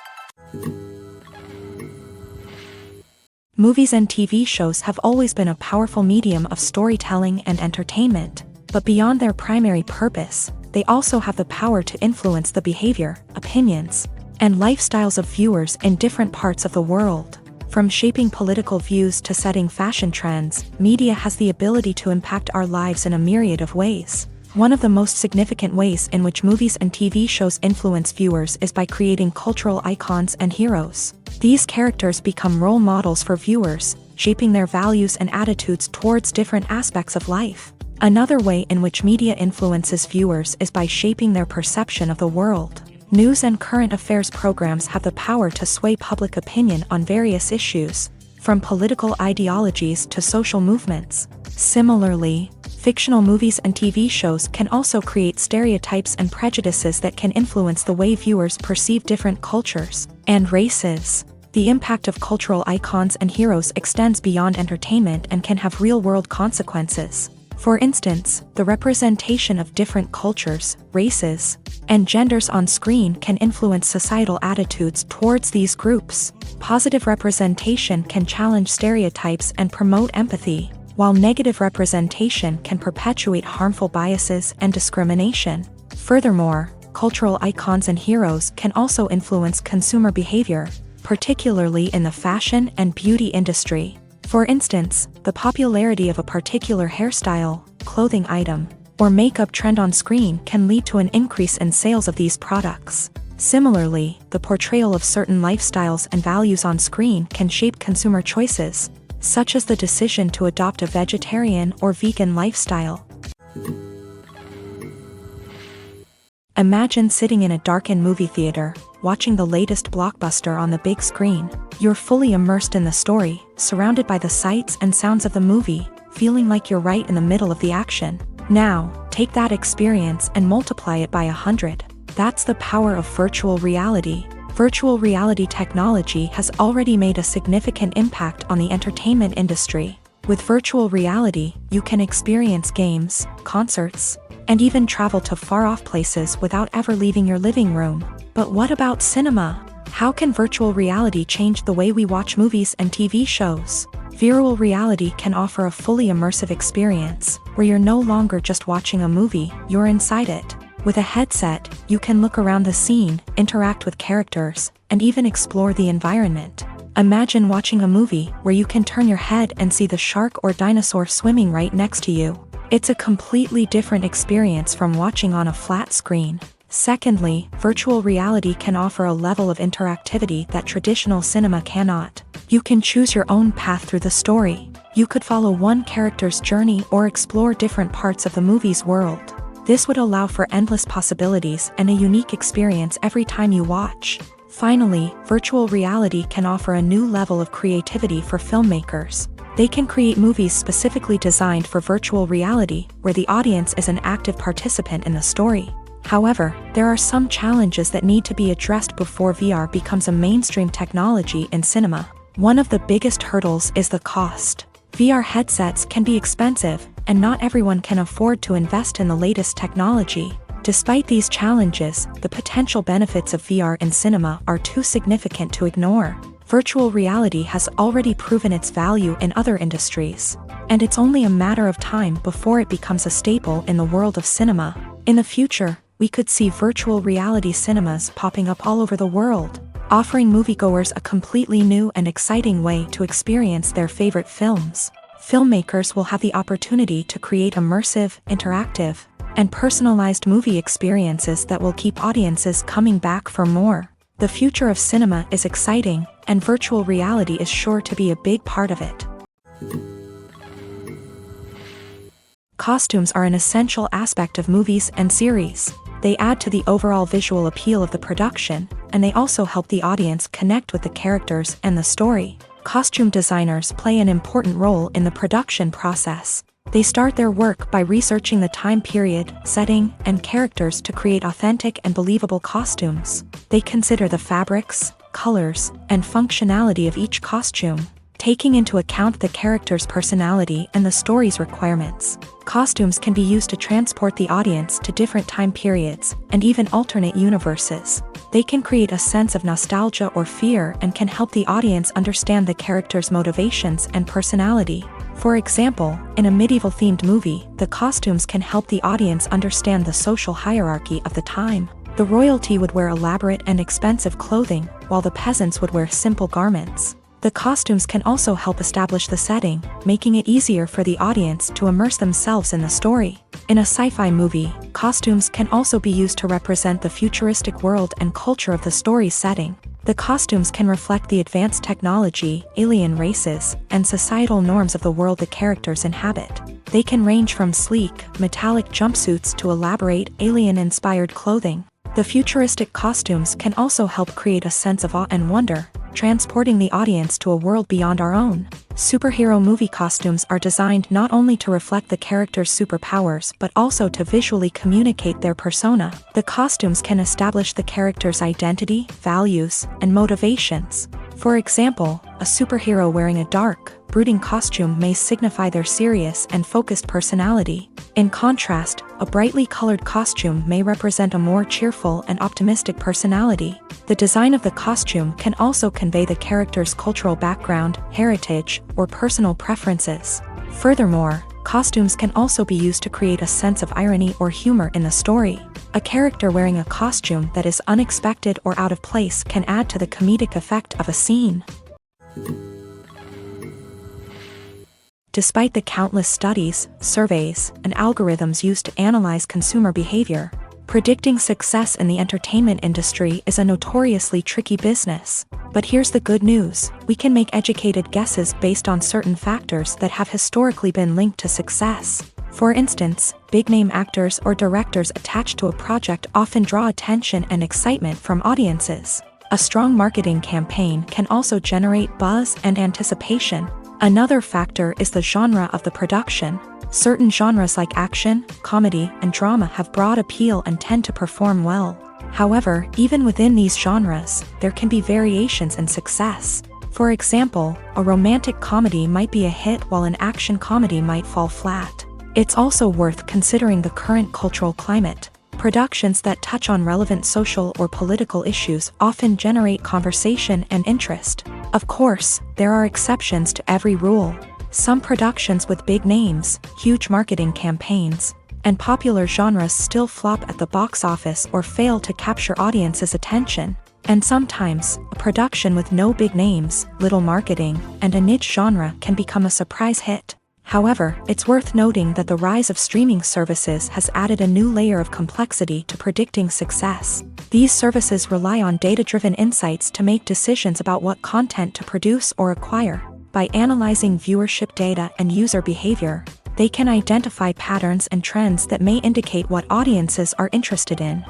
Movies and TV shows have always been a powerful medium of storytelling and entertainment, but beyond their primary purpose, they also have the power to influence the behavior, opinions, and lifestyles of viewers in different parts of the world. From shaping political views to setting fashion trends, media has the ability to impact our lives in a myriad of ways. One of the most significant ways in which movies and TV shows influence viewers is by creating cultural icons and heroes. These characters become role models for viewers, shaping their values and attitudes towards different aspects of life. Another way in which media influences viewers is by shaping their perception of the world. News and current affairs programs have the power to sway public opinion on various issues, from political ideologies to social movements. Similarly, fictional movies and TV shows can also create stereotypes and prejudices that can influence the way viewers perceive different cultures and races. The impact of cultural icons and heroes extends beyond entertainment and can have real-world consequences. For instance, the representation of different cultures, races, and genders on screen can influence societal attitudes towards these groups. Positive representation can challenge stereotypes and promote empathy, while negative representation can perpetuate harmful biases and discrimination. Furthermore, cultural icons and heroes can also influence consumer behavior, particularly in the fashion and beauty industry. For instance, the popularity of a particular hairstyle, clothing item, or makeup trend on screen can lead to an increase in sales of these products. Similarly, the portrayal of certain lifestyles and values on screen can shape consumer choices, such as the decision to adopt a vegetarian or vegan lifestyle. Imagine sitting in a darkened movie theater, watching the latest blockbuster on the big screen. You're fully immersed in the story, surrounded by the sights and sounds of the movie, feeling like you're right in the middle of the action. Now, take that experience and multiply it by 100. That's the power of virtual reality. Virtual reality technology has already made a significant impact on the entertainment industry. With virtual reality, you can experience games, concerts, and even travel to far-off places without ever leaving your living room. But what about cinema? How can virtual reality change the way we watch movies and TV shows? Virtual reality can offer a fully immersive experience, where you're no longer just watching a movie, you're inside it. With a headset, you can look around the scene, interact with characters, and even explore the environment. Imagine watching a movie where you can turn your head and see the shark or dinosaur swimming right next to you. It's a completely different experience from watching on a flat screen. Secondly, virtual reality can offer a level of interactivity that traditional cinema cannot. You can choose your own path through the story. You could follow one character's journey or explore different parts of the movie's world. This would allow for endless possibilities and a unique experience every time you watch. Finally, virtual reality can offer a new level of creativity for filmmakers. They can create movies specifically designed for virtual reality, where the audience is an active participant in the story. However, there are some challenges that need to be addressed before VR becomes a mainstream technology in cinema. One of the biggest hurdles is the cost. VR headsets can be expensive, and not everyone can afford to invest in the latest technology. Despite these challenges, the potential benefits of VR in cinema are too significant to ignore. Virtual reality has already proven its value in other industries, and it's only a matter of time before it becomes a staple in the world of cinema. In the future, we could see virtual reality cinemas popping up all over the world, offering moviegoers a completely new and exciting way to experience their favorite films. Filmmakers will have the opportunity to create immersive, interactive, and personalized movie experiences that will keep audiences coming back for more. The future of cinema is exciting, and virtual reality is sure to be a big part of it. Costumes are an essential aspect of movies and series. They add to the overall visual appeal of the production, and they also help the audience connect with the characters and the story. Costume designers play an important role in the production process. They start their work by researching the time period, setting, and characters to create authentic and believable costumes. They consider the fabrics, colors, and functionality of each costume, taking into account the character's personality and the story's requirements. Costumes can be used to transport the audience to different time periods and even alternate universes. They can create a sense of nostalgia or fear and can help the audience understand the character's motivations and personality. For example, in a medieval-themed movie, the costumes can help the audience understand the social hierarchy of the time. The royalty would wear elaborate and expensive clothing, while the peasants would wear simple garments. The costumes can also help establish the setting, making it easier for the audience to immerse themselves in the story. In a sci-fi movie, costumes can also be used to represent the futuristic world and culture of the story's setting. The costumes can reflect the advanced technology, alien races, and societal norms of the world the characters inhabit. They can range from sleek, metallic jumpsuits to elaborate, alien-inspired clothing. The futuristic costumes can also help create a sense of awe and wonder, transporting the audience to a world beyond our own. Superhero movie costumes are designed not only to reflect the character's superpowers but also to visually communicate their persona. The costumes can establish the character's identity, values, and motivations. For example, a superhero wearing a dark, brooding costume may signify their serious and focused personality. In contrast, a brightly colored costume may represent a more cheerful and optimistic personality. The design of the costume can also convey the character's cultural background, heritage, or personal preferences. Furthermore, costumes can also be used to create a sense of irony or humor in the story. A character wearing a costume that is unexpected or out of place can add to the comedic effect of a scene. Despite the countless studies, surveys, and algorithms used to analyze consumer behavior, predicting success in the entertainment industry is a notoriously tricky business. But here's the good news: we can make educated guesses based on certain factors that have historically been linked to success. For instance, big-name actors or directors attached to a project often draw attention and excitement from audiences. A strong marketing campaign can also generate buzz and anticipation. Another factor is the genre of the production. Certain genres like action, comedy, and drama have broad appeal and tend to perform well. However, even within these genres, there can be variations in success. For example, a romantic comedy might be a hit while an action comedy might fall flat. It's also worth considering the current cultural climate. Productions that touch on relevant social or political issues often generate conversation and interest. Of course, there are exceptions to every rule. Some productions with big names, huge marketing campaigns, and popular genres still flop at the box office or fail to capture audiences' attention. And sometimes, a production with no big names, little marketing, and a niche genre can become a surprise hit. However, it's worth noting that the rise of streaming services has added a new layer of complexity to predicting success. These services rely on data-driven insights to make decisions about what content to produce or acquire. By analyzing viewership data and user behavior, They can identify patterns and trends that may indicate what audiences are interested in.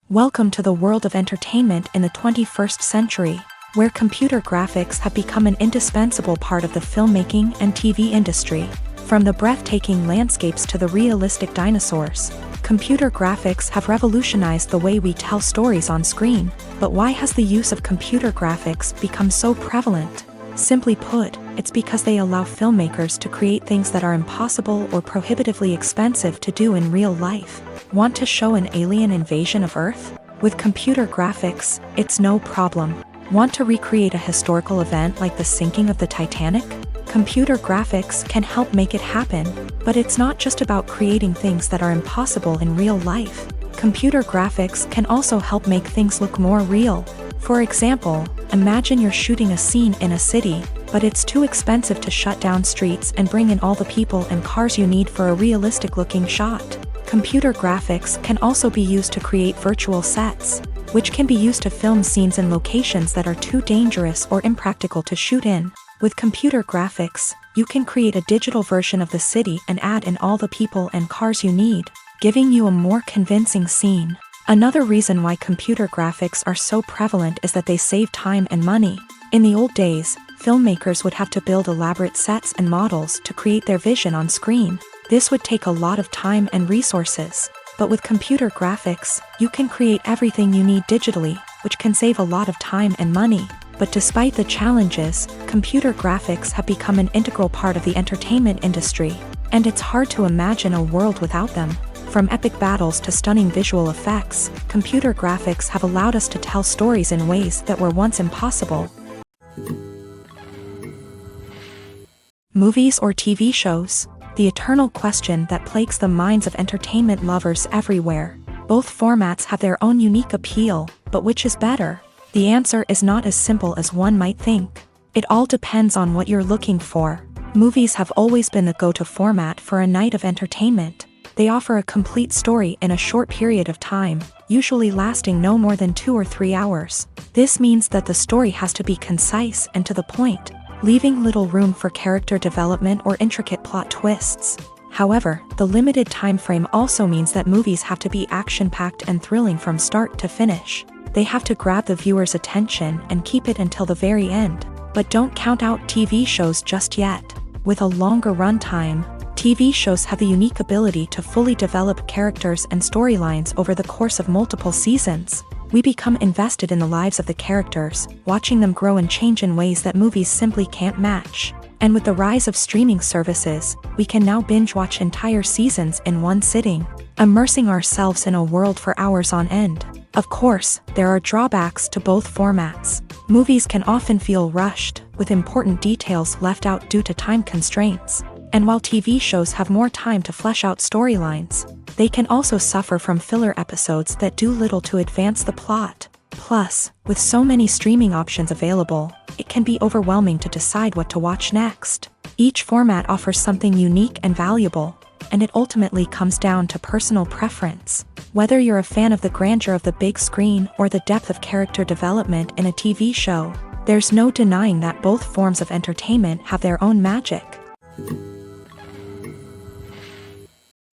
Welcome to the world of entertainment in the 21st century, where computer graphics have become an indispensable part of the filmmaking and TV industry. From the breathtaking landscapes to the realistic dinosaurs, computer graphics have revolutionized the way we tell stories on screen. But why has the use of computer graphics become so prevalent? Simply put, it's because they allow filmmakers to create things that are impossible or prohibitively expensive to do in real life. Want to show an alien invasion of Earth? With computer graphics, it's no problem. Want to recreate a historical event like the sinking of the Titanic? Computer graphics can help make it happen, but it's not just about creating things that are impossible in real life. Computer graphics can also help make things look more real. For example, imagine you're shooting a scene in a city, but it's too expensive to shut down streets and bring in all the people and cars you need for a realistic-looking shot. Computer graphics can also be used to create virtual sets, which can be used to film scenes in locations that are too dangerous or impractical to shoot in. With computer graphics, you can create a digital version of the city and add in all the people and cars you need, giving you a more convincing scene. Another reason why computer graphics are so prevalent is that they save time and money. In the old days, filmmakers would have to build elaborate sets and models to create their vision on screen. This would take a lot of time and resources. But with computer graphics, you can create everything you need digitally, which can save a lot of time and money. But despite the challenges, computer graphics have become an integral part of the entertainment industry, and it's hard to imagine a world without them. From epic battles to stunning visual effects, computer graphics have allowed us to tell stories in ways that were once impossible. Movies or TV shows? The eternal question that plagues the minds of entertainment lovers everywhere. Both formats have their own unique appeal, but which is better? The answer is not as simple as one might think. It all depends on what you're looking for. Movies have always been the go-to format for a night of entertainment. They offer a complete story in a short period of time, usually lasting no more than 2 or 3 hours. This means that the story has to be concise and to the point, leaving little room for character development or intricate plot twists. However, the limited time frame also means that movies have to be action-packed and thrilling from start to finish. They have to grab the viewer's attention and keep it until the very end. But don't count out TV shows just yet. With a longer runtime, TV shows have the unique ability to fully develop characters and storylines over the course of multiple seasons. We become invested in the lives of the characters, watching them grow and change in ways that movies simply can't match. And with the rise of streaming services, we can now binge-watch entire seasons in one sitting, immersing ourselves in a world for hours on end. Of course, there are drawbacks to both formats. Movies can often feel rushed, with important details left out due to time constraints. And while TV shows have more time to flesh out storylines, they can also suffer from filler episodes that do little to advance the plot. Plus, with so many streaming options available, it can be overwhelming to decide what to watch next. Each format offers something unique and valuable, and it ultimately comes down to personal preference. Whether you're a fan of the grandeur of the big screen or the depth of character development in a TV show, there's no denying that both forms of entertainment have their own magic.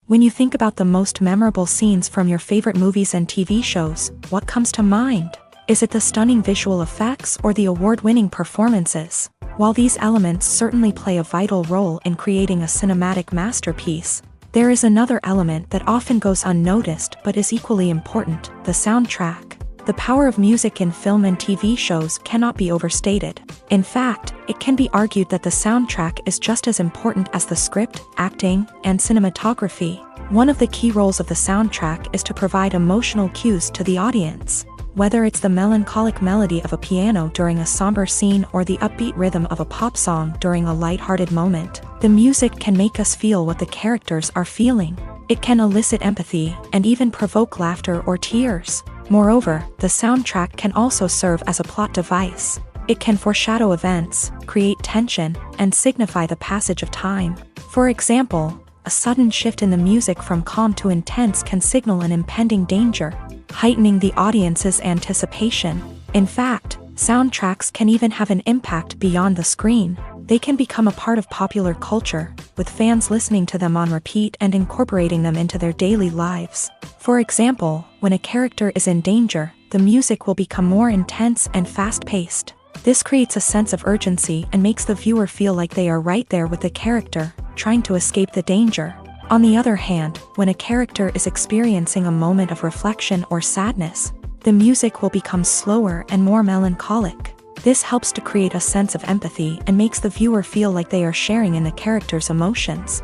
When you think about the most memorable scenes from your favorite movies and TV shows, what comes to mind? Is it the stunning visual effects or the award-winning performances? While these elements certainly play a vital role in creating a cinematic masterpiece, there is another element that often goes unnoticed but is equally important: the soundtrack. The power of music in film and TV shows cannot be overstated. In fact, it can be argued that the soundtrack is just as important as the script, acting, and cinematography. One of the key roles of the soundtrack is to provide emotional cues to the audience. Whether it's the melancholic melody of a piano during a somber scene or the upbeat rhythm of a pop song during a lighthearted moment, the music can make us feel what the characters are feeling. It can elicit empathy and even provoke laughter or tears. Moreover, the soundtrack can also serve as a plot device. It can foreshadow events, create tension, and signify the passage of time. For example, a sudden shift in the music from calm to intense can signal an impending danger, heightening the audience's anticipation. In fact, soundtracks can even have an impact beyond the screen. They can become a part of popular culture, with fans listening to them on repeat and incorporating them into their daily lives. For example, when a character is in danger, the music will become more intense and fast-paced. This creates a sense of urgency and makes the viewer feel like they are right there with the character, trying to escape the danger. On the other hand, when a character is experiencing a moment of reflection or sadness, the music will become slower and more melancholic. This helps to create a sense of empathy and makes the viewer feel like they are sharing in the character's emotions.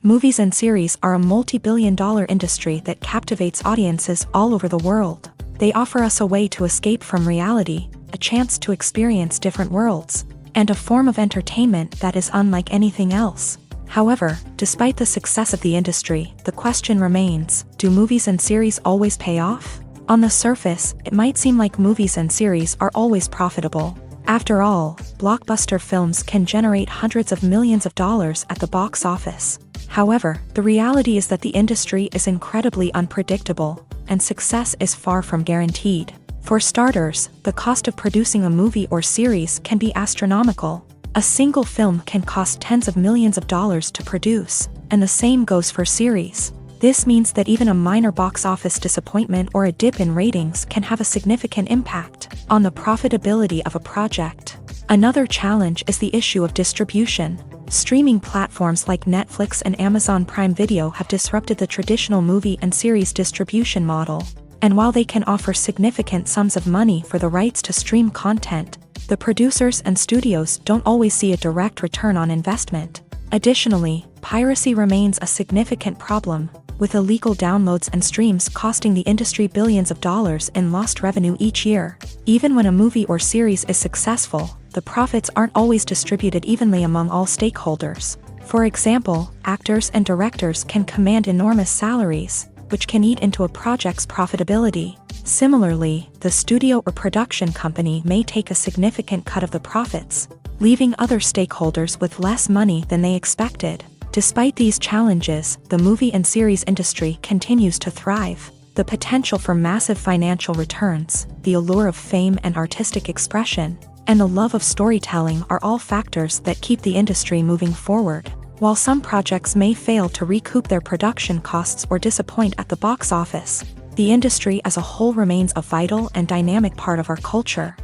Movies and series are a multi-billion-dollar industry that captivates audiences all over the world. They offer us a way to escape from reality, a chance to experience different worlds, and a form of entertainment that is unlike anything else. However, despite the success of the industry, the question remains, do movies and series always pay off? On the surface, it might seem like movies and series are always profitable. After all, blockbuster films can generate hundreds of millions of dollars at the box office. However, the reality is that the industry is incredibly unpredictable, and success is far from guaranteed. For starters, the cost of producing a movie or series can be astronomical. A single film can cost tens of millions of dollars to produce, and the same goes for series. This means that even a minor box office disappointment or a dip in ratings can have a significant impact on the profitability of a project. Another challenge is the issue of distribution. Streaming platforms like Netflix and Amazon Prime Video have disrupted the traditional movie and series distribution model. And while they can offer significant sums of money for the rights to stream content, the producers and studios don't always see a direct return on investment. Additionally, piracy remains a significant problem, with illegal downloads and streams costing the industry billions of dollars in lost revenue each year. Even when a movie or series is successful, the profits aren't always distributed evenly among all stakeholders. For example, actors and directors can command enormous salaries, which can eat into a project's profitability. Similarly, the studio or production company may take a significant cut of the profits, leaving other stakeholders with less money than they expected. Despite these challenges, the movie and series industry continues to thrive. The potential for massive financial returns, the allure of fame and artistic expression, and the love of storytelling are all factors that keep the industry moving forward. While some projects may fail to recoup their production costs or disappoint at the box office, the industry as a whole remains a vital and dynamic part of our culture.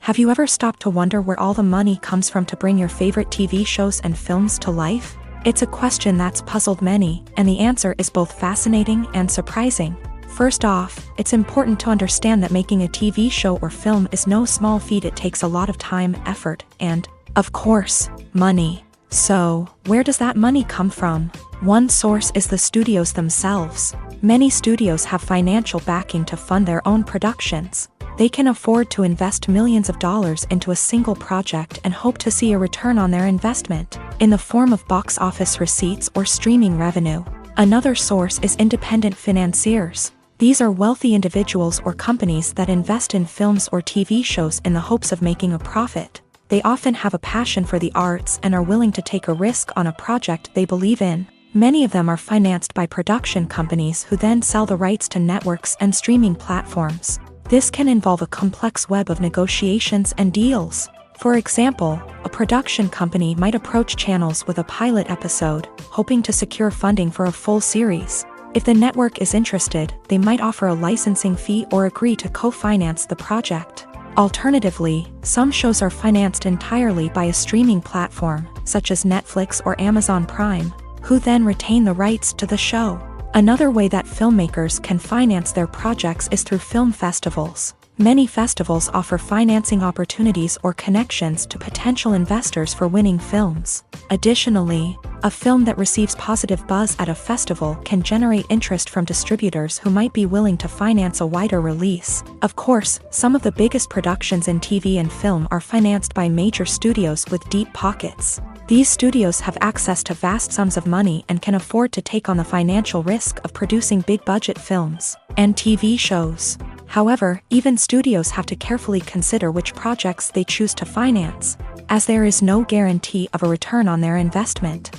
Have you ever stopped to wonder where all the money comes from to bring your favorite TV shows and films to life? It's a question that's puzzled many, and the answer is both fascinating and surprising. First off, it's important to understand that making a TV show or film is no small feat. It takes a lot of time, effort, and, of course, money. So, where does that money come from? One source is the studios themselves. Many studios have financial backing to fund their own productions. They can afford to invest millions of dollars into a single project and hope to see a return on their investment, in the form of box office receipts or streaming revenue. Another source is independent financiers. These are wealthy individuals or companies that invest in films or TV shows in the hopes of making a profit. They often have a passion for the arts and are willing to take a risk on a project they believe in. Many of them are financed by production companies who then sell the rights to networks and streaming platforms. This can involve a complex web of negotiations and deals. For example, a production company might approach channels with a pilot episode, hoping to secure funding for a full series. If the network is interested, they might offer a licensing fee or agree to co-finance the project. Alternatively, some shows are financed entirely by a streaming platform, such as Netflix or Amazon Prime, who then retain the rights to the show. Another way that filmmakers can finance their projects is through film festivals. Many festivals offer financing opportunities or connections to potential investors for winning films. Additionally, a film that receives positive buzz at a festival can generate interest from distributors who might be willing to finance a wider release. Of course, some of the biggest productions in TV and film are financed by major studios with deep pockets. These studios have access to vast sums of money and can afford to take on the financial risk of producing big-budget films and TV shows. However, even studios have to carefully consider which projects they choose to finance, as there is no guarantee of a return on their investment.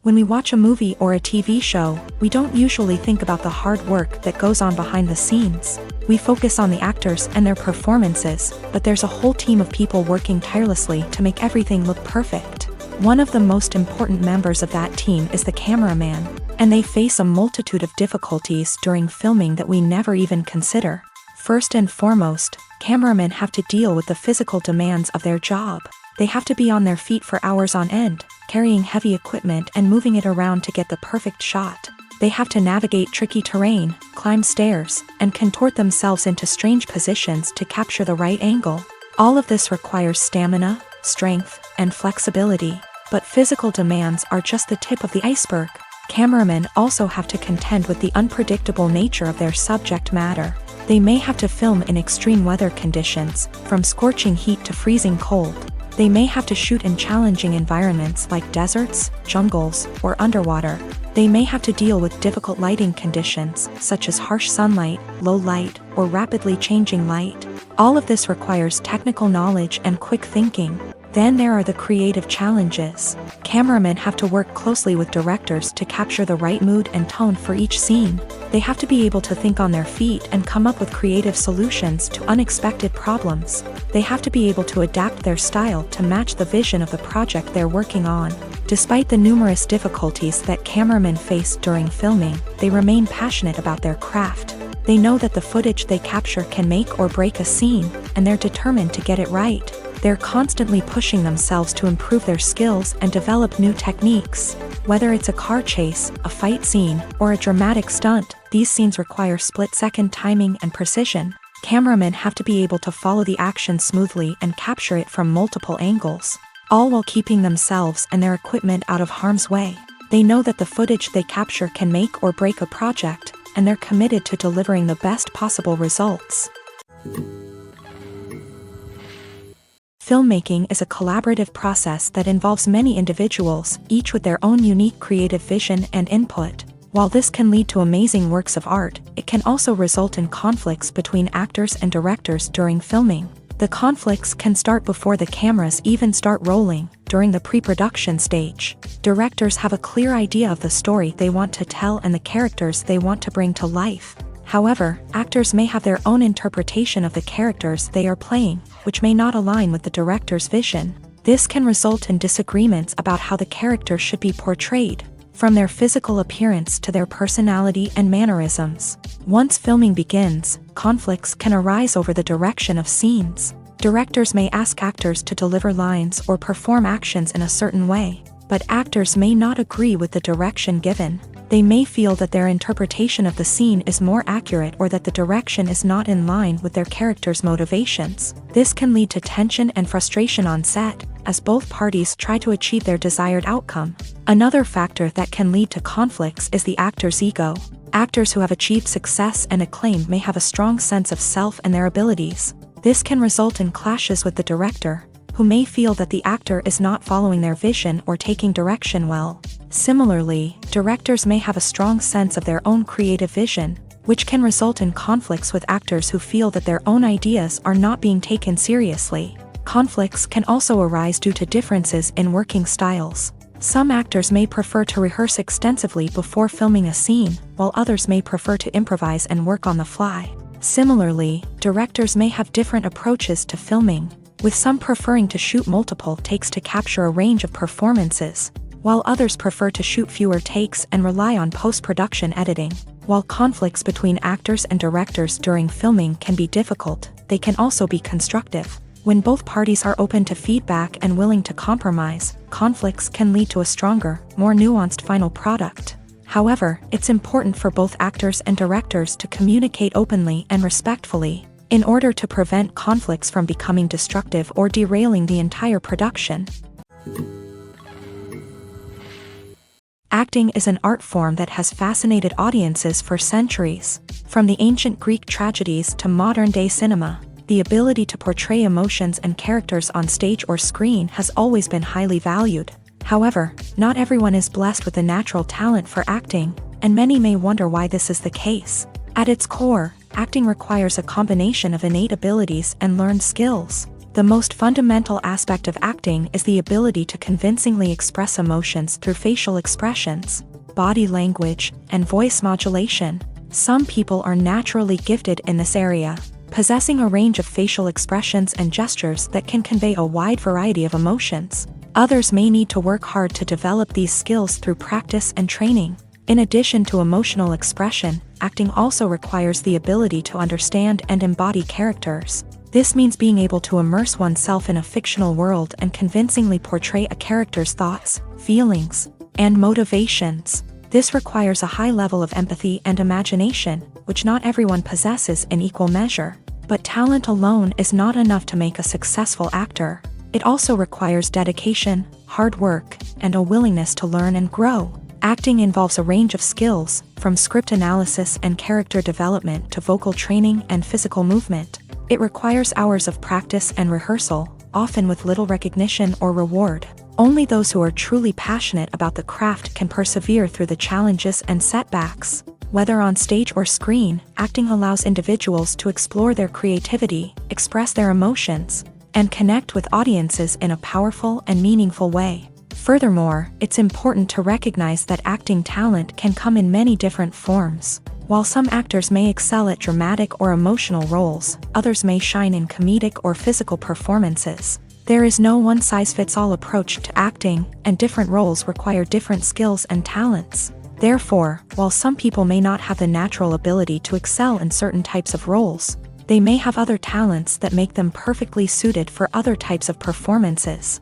When we watch a movie or a TV show, we don't usually think about the hard work that goes on behind the scenes. We focus on the actors and their performances, but there's a whole team of people working tirelessly to make everything look perfect. One of the most important members of that team is the cameraman, and they face a multitude of difficulties during filming that we never even consider. First and foremost, cameramen have to deal with the physical demands of their job. They have to be on their feet for hours on end, carrying heavy equipment and moving it around to get the perfect shot. They have to navigate tricky terrain, climb stairs, and contort themselves into strange positions to capture the right angle. All of this requires stamina, strength, and flexibility. But physical demands are just the tip of the iceberg. Cameramen also have to contend with the unpredictable nature of their subject matter. They may have to film in extreme weather conditions, from scorching heat to freezing cold. They may have to shoot in challenging environments like deserts, jungles, or underwater. They may have to deal with difficult lighting conditions, such as harsh sunlight, low light, or rapidly changing light. All of this requires technical knowledge and quick thinking. Then there are the creative challenges. Cameramen have to work closely with directors to capture the right mood and tone for each scene. They have to be able to think on their feet and come up with creative solutions to unexpected problems. They have to be able to adapt their style to match the vision of the project they're working on. Despite the numerous difficulties that cameramen face during filming, they remain passionate about their craft. They know that the footage they capture can make or break a scene, and they're determined to get it right. They're constantly pushing themselves to improve their skills and develop new techniques. Whether it's a car chase, a fight scene, or a dramatic stunt, these scenes require split-second timing and precision. Cameramen have to be able to follow the action smoothly and capture it from multiple angles, all while keeping themselves and their equipment out of harm's way. They know that the footage they capture can make or break a project, and they're committed to delivering the best possible results. Filmmaking is a collaborative process that involves many individuals, each with their own unique creative vision and input. While this can lead to amazing works of art, it can also result in conflicts between actors and directors during filming. The conflicts can start before the cameras even start rolling, during the pre-production stage. Directors have a clear idea of the story they want to tell and the characters they want to bring to life. However, actors may have their own interpretation of the characters they are playing, which may not align with the director's vision. This can result in disagreements about how the character should be portrayed, from their physical appearance to their personality and mannerisms. Once filming begins, conflicts can arise over the direction of scenes. Directors may ask actors to deliver lines or perform actions in a certain way, but actors may not agree with the direction given. They may feel that their interpretation of the scene is more accurate or that the direction is not in line with their character's motivations. This can lead to tension and frustration on set, as both parties try to achieve their desired outcome. Another factor that can lead to conflicts is the actor's ego. Actors who have achieved success and acclaim may have a strong sense of self and their abilities. This can result in clashes with the director, who may feel that the actor is not following their vision or taking direction well. Similarly, directors may have a strong sense of their own creative vision, which can result in conflicts with actors who feel that their own ideas are not being taken seriously. Conflicts can also arise due to differences in working styles. Some actors may prefer to rehearse extensively before filming a scene, while others may prefer to improvise and work on the fly. Similarly, directors may have different approaches to filming, with some preferring to shoot multiple takes to capture a range of performances, while others prefer to shoot fewer takes and rely on post-production editing. While conflicts between actors and directors during filming can be difficult, they can also be constructive. When both parties are open to feedback and willing to compromise, conflicts can lead to a stronger, more nuanced final product. However, it's important for both actors and directors to communicate openly and respectfully, in order to prevent conflicts from becoming destructive or derailing the entire production. Acting is an art form that has fascinated audiences for centuries. From the ancient Greek tragedies to modern-day cinema, the ability to portray emotions and characters on stage or screen has always been highly valued. However, not everyone is blessed with a natural talent for acting, and many may wonder why this is the case. At its core, acting requires a combination of innate abilities and learned skills. The most fundamental aspect of acting is the ability to convincingly express emotions through facial expressions, body language, and voice modulation. Some people are naturally gifted in this area, possessing a range of facial expressions and gestures that can convey a wide variety of emotions. Others may need to work hard to develop these skills through practice and training. In addition to emotional expression, acting also requires the ability to understand and embody characters. This means being able to immerse oneself in a fictional world and convincingly portray a character's thoughts, feelings, and motivations. This requires a high level of empathy and imagination, which not everyone possesses in equal measure. But talent alone is not enough to make a successful actor. It also requires dedication, hard work, and a willingness to learn and grow. Acting involves a range of skills, from script analysis and character development to vocal training and physical movement. It requires hours of practice and rehearsal, often with little recognition or reward. Only those who are truly passionate about the craft can persevere through the challenges and setbacks. Whether on stage or screen, acting allows individuals to explore their creativity, express their emotions, and connect with audiences in a powerful and meaningful way. Furthermore, it's important to recognize that acting talent can come in many different forms. While some actors may excel at dramatic or emotional roles, others may shine in comedic or physical performances. There is no one-size-fits-all approach to acting, and different roles require different skills and talents. Therefore, while some people may not have the natural ability to excel in certain types of roles, they may have other talents that make them perfectly suited for other types of performances.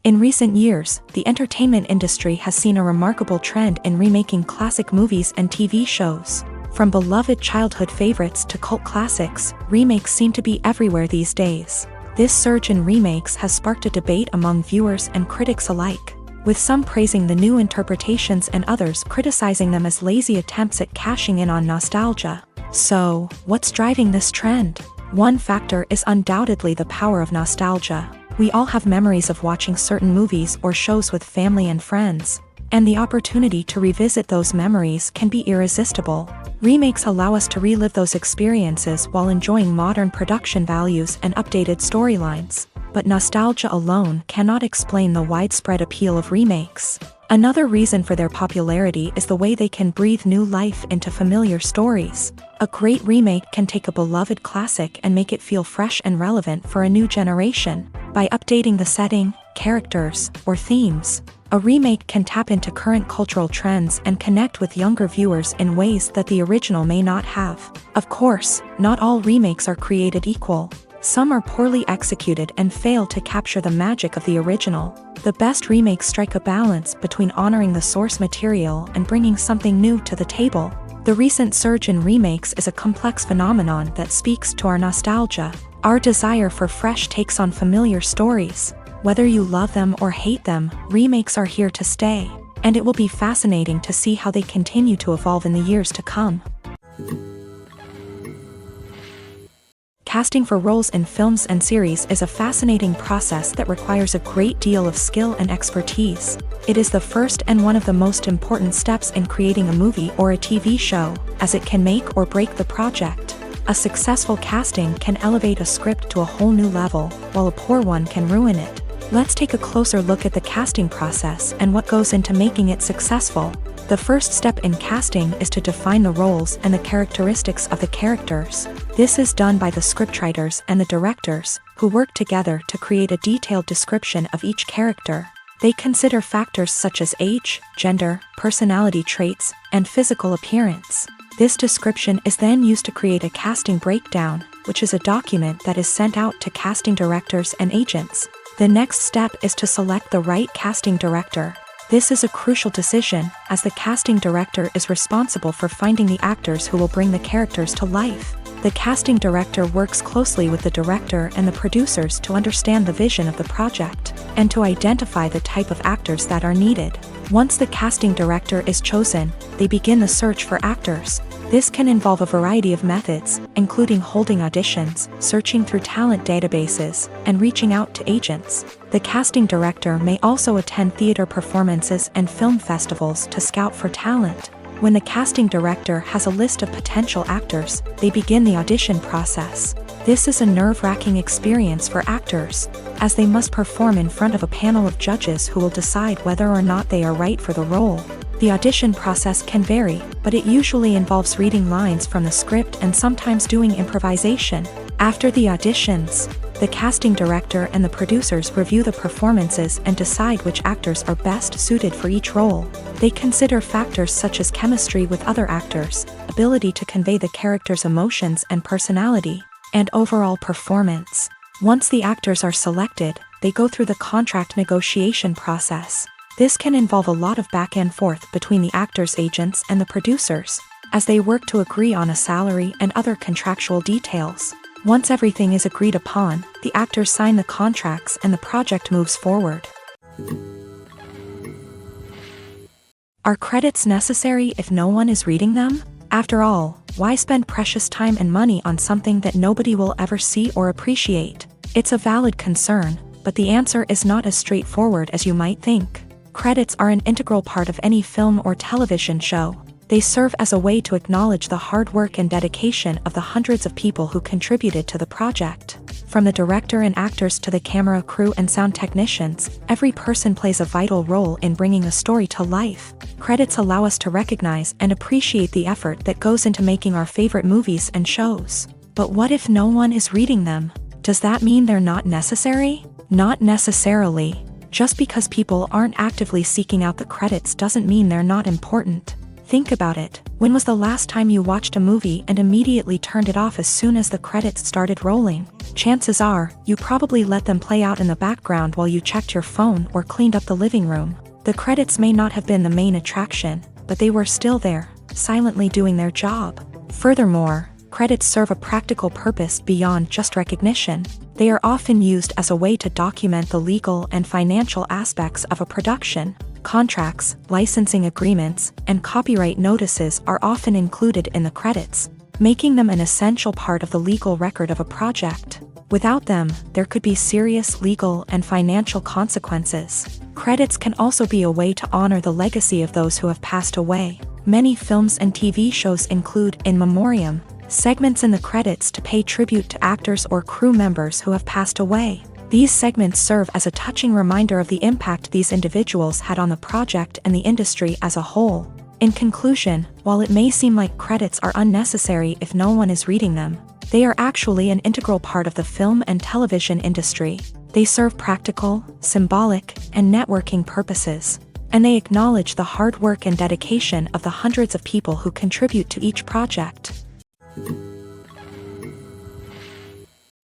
In recent years, the entertainment industry has seen a remarkable trend in remaking classic movies and TV shows. From beloved childhood favorites to cult classics, remakes seem to be everywhere these days. This surge in remakes has sparked a debate among viewers and critics alike, with some praising the new interpretations and others criticizing them as lazy attempts at cashing in on nostalgia. So, what's driving this trend? One factor is undoubtedly the power of nostalgia. We all have memories of watching certain movies or shows with family and friends, and the opportunity to revisit those memories can be irresistible. Remakes allow us to relive those experiences while enjoying modern production values and updated storylines. But nostalgia alone cannot explain the widespread appeal of remakes. Another reason for their popularity is the way they can breathe new life into familiar stories. A great remake can take a beloved classic and make it feel fresh and relevant for a new generation. By updating the setting, characters, or themes, a remake can tap into current cultural trends and connect with younger viewers in ways that the original may not have. Of course, not all remakes are created equal. Some are poorly executed and fail to capture the magic of the original. The best remakes strike a balance between honoring the source material and bringing something new to the table. The recent surge in remakes is a complex phenomenon that speaks to our nostalgia, our desire for fresh takes on familiar stories. Whether you love them or hate them, remakes are here to stay, and it will be fascinating to see how they continue to evolve in the years to come. Casting for roles in films and series is a fascinating process that requires a great deal of skill and expertise. It is the first and one of the most important steps in creating a movie or a TV show, as it can make or break the project. A successful casting can elevate a script to a whole new level, while a poor one can ruin it. Let's take a closer look at the casting process and what goes into making it successful. The first step in casting is to define the roles and the characteristics of the characters. This is done by the scriptwriters and the directors, who work together to create a detailed description of each character. They consider factors such as age, gender, personality traits, and physical appearance. This description is then used to create a casting breakdown, which is a document that is sent out to casting directors and agents. The next step is to select the right casting director. This is a crucial decision, as the casting director is responsible for finding the actors who will bring the characters to life. The casting director works closely with the director and the producers to understand the vision of the project, and to identify the type of actors that are needed. Once the casting director is chosen, they begin the search for actors. This can involve a variety of methods, including holding auditions, searching through talent databases, and reaching out to agents. The casting director may also attend theater performances and film festivals to scout for talent. When the casting director has a list of potential actors, they begin the audition process. This is a nerve-wracking experience for actors, as they must perform in front of a panel of judges who will decide whether or not they are right for the role. The audition process can vary, but it usually involves reading lines from the script and sometimes doing improvisation. After the auditions, the casting director and the producers review the performances and decide which actors are best suited for each role. They consider factors such as chemistry with other actors, ability to convey the character's emotions and personality, and overall performance. Once the actors are selected, they go through the contract negotiation process. This can involve a lot of back and forth between the actors' agents and the producers, as they work to agree on a salary and other contractual details. Once everything is agreed upon, the actors sign the contracts and the project moves forward. Are credits necessary if no one is reading them? After all, why spend precious time and money on something that nobody will ever see or appreciate? It's a valid concern, but the answer is not as straightforward as you might think. Credits are an integral part of any film or television show. They serve as a way to acknowledge the hard work and dedication of the hundreds of people who contributed to the project. From the director and actors to the camera crew and sound technicians, every person plays a vital role in bringing a story to life. Credits allow us to recognize and appreciate the effort that goes into making our favorite movies and shows. But what if no one is reading them? Does that mean they're not necessary? Not necessarily. Just because people aren't actively seeking out the credits doesn't mean they're not important. Think about it. When was the last time you watched a movie and immediately turned it off as soon as the credits started rolling? Chances are, you probably let them play out in the background while you checked your phone or cleaned up the living room. The credits may not have been the main attraction, but they were still there, silently doing their job. Furthermore, credits serve a practical purpose beyond just recognition. They are often used as a way to document the legal and financial aspects of a production. Contracts, licensing agreements, and copyright notices are often included in the credits, making them an essential part of the legal record of a project. Without them, there could be serious legal and financial consequences. Credits can also be a way to honor the legacy of those who have passed away. Many films and TV shows include in memoriam segments in the credits to pay tribute to actors or crew members who have passed away. These segments serve as a touching reminder of the impact these individuals had on the project and the industry as a whole. In conclusion, while it may seem like credits are unnecessary if no one is reading them, they are actually an integral part of the film and television industry. They serve practical, symbolic, and networking purposes, and they acknowledge the hard work and dedication of the hundreds of people who contribute to each project.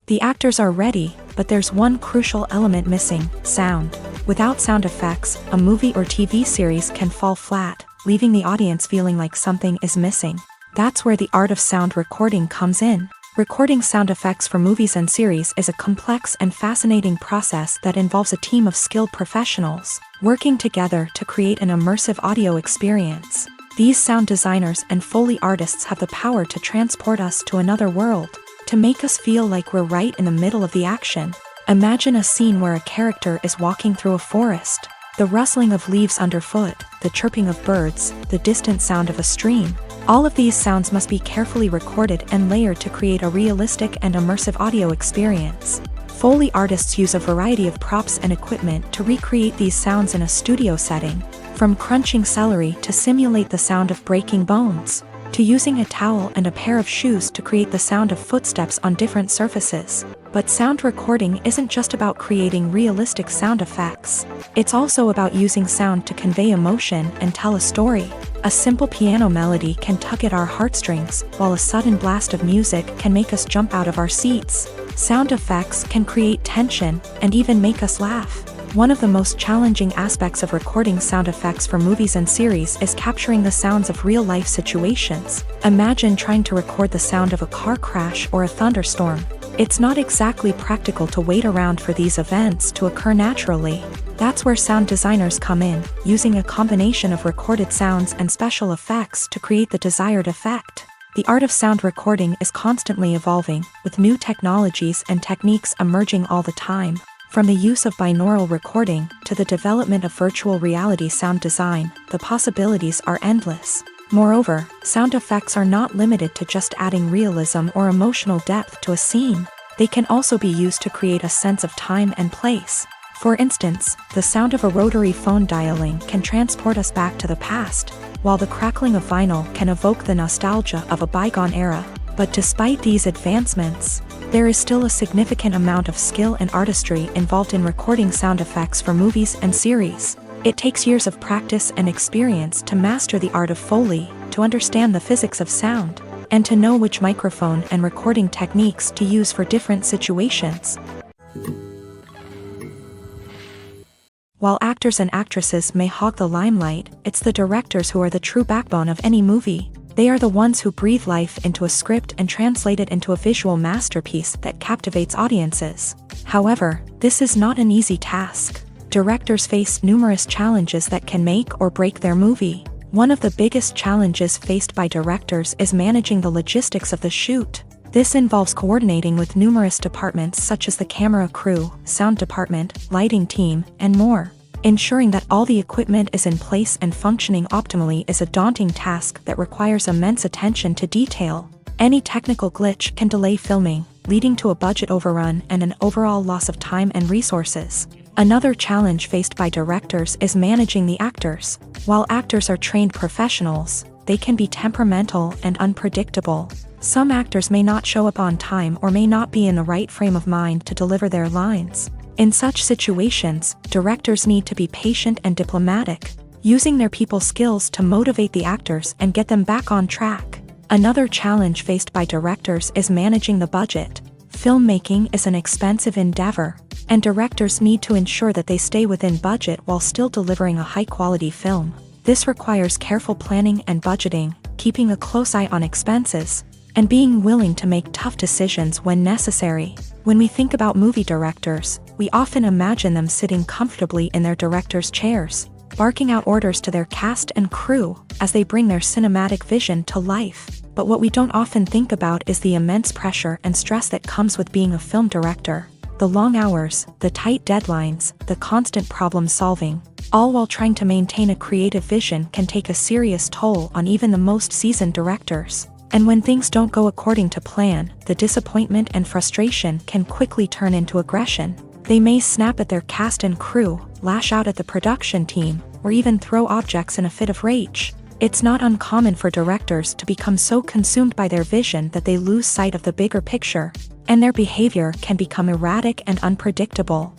The actors are ready, but there's one crucial element missing: sound. Without sound effects, a movie or TV series can fall flat, leaving the audience feeling like something is missing. That's where the art of sound recording comes in. Recording sound effects for movies and series is a complex and fascinating process that involves a team of skilled professionals working together to create an immersive audio experience. These sound designers and Foley artists have the power to transport us to another world, to make us feel like we're right in the middle of the action. Imagine a scene where a character is walking through a forest. The rustling of leaves underfoot, the chirping of birds, the distant sound of a stream. All of these sounds must be carefully recorded and layered to create a realistic and immersive audio experience. Foley artists use a variety of props and equipment to recreate these sounds in a studio setting, from crunching celery to simulate the sound of breaking bones, to using a towel and a pair of shoes to create the sound of footsteps on different surfaces. But sound recording isn't just about creating realistic sound effects. It's also about using sound to convey emotion and tell a story. A simple piano melody can tug at our heartstrings, while a sudden blast of music can make us jump out of our seats. Sound effects can create tension and even make us laugh. One of the most challenging aspects of recording sound effects for movies and series is capturing the sounds of real-life situations. Imagine trying to record the sound of a car crash or a thunderstorm. It's not exactly practical to wait around for these events to occur naturally. That's where sound designers come in, using a combination of recorded sounds and special effects to create the desired effect. The art of sound recording is constantly evolving, with new technologies and techniques emerging all the time. From the use of binaural recording to the development of virtual reality sound design, the possibilities are endless. Moreover, sound effects are not limited to just adding realism or emotional depth to a scene. They can also be used to create a sense of time and place. For instance, the sound of a rotary phone dialing can transport us back to the past, while the crackling of vinyl can evoke the nostalgia of a bygone era. But despite these advancements, there is still a significant amount of skill and artistry involved in recording sound effects for movies and series. It takes years of practice and experience to master the art of Foley, to understand the physics of sound, and to know which microphone and recording techniques to use for different situations. While actors and actresses may hog the limelight, it's the directors who are the true backbone of any movie. They are the ones who breathe life into a script and translate it into a visual masterpiece that captivates audiences. However, this is not an easy task. Directors face numerous challenges that can make or break their movie. One of the biggest challenges faced by directors is managing the logistics of the shoot. This involves coordinating with numerous departments such as the camera crew, sound department, lighting team, and more. Ensuring that all the equipment is in place and functioning optimally is a daunting task that requires immense attention to detail. Any technical glitch can delay filming, leading to a budget overrun and an overall loss of time and resources. Another challenge faced by directors is managing the actors. While actors are trained professionals, they can be temperamental and unpredictable. Some actors may not show up on time or may not be in the right frame of mind to deliver their lines. In such situations, directors need to be patient and diplomatic, using their people skills to motivate the actors and get them back on track. Another challenge faced by directors is managing the budget. Filmmaking is an expensive endeavor, and directors need to ensure that they stay within budget while still delivering a high-quality film. This requires careful planning and budgeting, keeping a close eye on expenses, and being willing to make tough decisions when necessary. When we think about movie directors, we often imagine them sitting comfortably in their director's chairs, barking out orders to their cast and crew as they bring their cinematic vision to life. But what we don't often think about is the immense pressure and stress that comes with being a film director. The long hours, the tight deadlines, the constant problem solving, all while trying to maintain a creative vision can take a serious toll on even the most seasoned directors. And when things don't go according to plan, the disappointment and frustration can quickly turn into aggression. They may snap at their cast and crew, lash out at the production team, or even throw objects in a fit of rage. It's not uncommon for directors to become so consumed by their vision that they lose sight of the bigger picture, and their behavior can become erratic and unpredictable.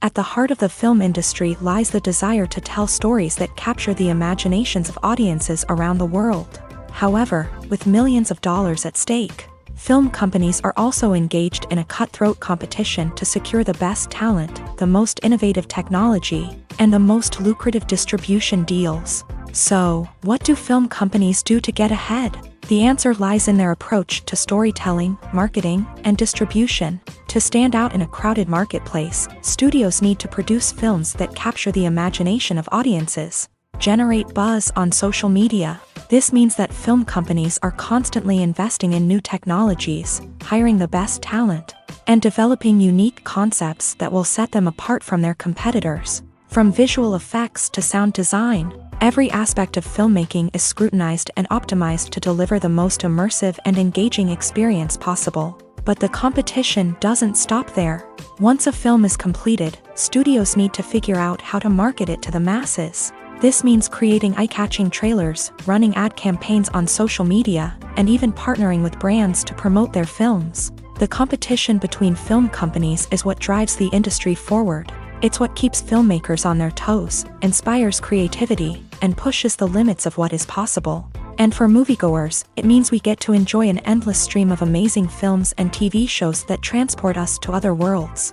At the heart of the film industry lies the desire to tell stories that capture the imaginations of audiences around the world. However, with millions of dollars at stake, film companies are also engaged in a cutthroat competition to secure the best talent, the most innovative technology, and the most lucrative distribution deals. So, what do film companies do to get ahead? The answer lies in their approach to storytelling, marketing, and distribution. To stand out in a crowded marketplace, studios need to produce films that capture the imagination of audiences, generate buzz on social media. This means that film companies are constantly investing in new technologies, hiring the best talent, and developing unique concepts that will set them apart from their competitors. From visual effects to sound design, every aspect of filmmaking is scrutinized and optimized to deliver the most immersive and engaging experience possible. But the competition doesn't stop there. Once a film is completed, studios need to figure out how to market it to the masses. This means creating eye-catching trailers, running ad campaigns on social media, and even partnering with brands to promote their films. The competition between film companies is what drives the industry forward. It's what keeps filmmakers on their toes, inspires creativity, and pushes the limits of what is possible. And for moviegoers, it means we get to enjoy an endless stream of amazing films and TV shows that transport us to other worlds.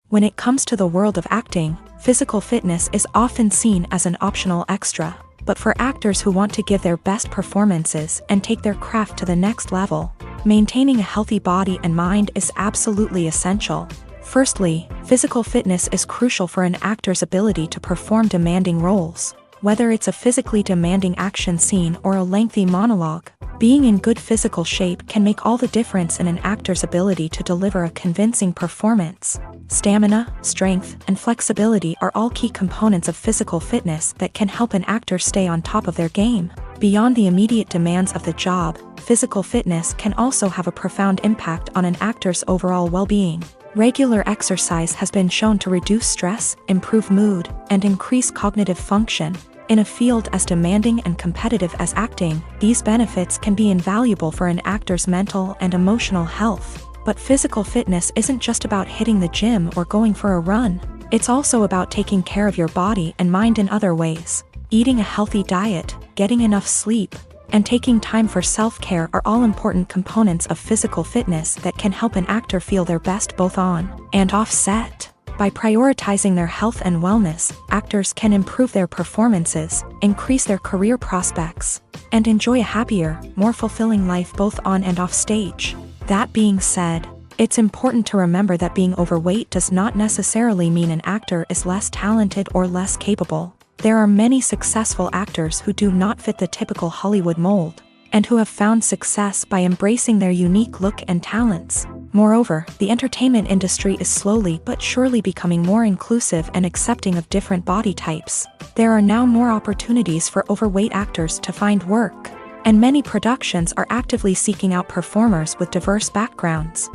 When it comes to the world of acting, physical fitness is often seen as an optional extra. But for actors who want to give their best performances and take their craft to the next level, maintaining a healthy body and mind is absolutely essential. Firstly, physical fitness is crucial for an actor's ability to perform demanding roles. Whether it's a physically demanding action scene or a lengthy monologue, being in good physical shape can make all the difference in an actor's ability to deliver a convincing performance. Stamina, strength, and flexibility are all key components of physical fitness that can help an actor stay on top of their game. Beyond the immediate demands of the job, physical fitness can also have a profound impact on an actor's overall well-being. Regular exercise has been shown to reduce stress, improve mood, and increase cognitive function. In a field as demanding and competitive as acting, these benefits can be invaluable for an actor's mental and emotional health. But physical fitness isn't just about hitting the gym or going for a run. It's also about taking care of your body and mind in other ways. Eating a healthy diet, getting enough sleep, and taking time for self-care are all important components of physical fitness that can help an actor feel their best both on and off set. By prioritizing their health and wellness, actors can improve their performances, increase their career prospects, and enjoy a happier, more fulfilling life both on and off stage. That being said, it's important to remember that being overweight does not necessarily mean an actor is less talented or less capable. There are many successful actors who do not fit the typical Hollywood mold, and who have found success by embracing their unique look and talents. Moreover, the entertainment industry is slowly but surely becoming more inclusive and accepting of different body types. There are now more opportunities for overweight actors to find work, and many productions are actively seeking out performers with diverse backgrounds.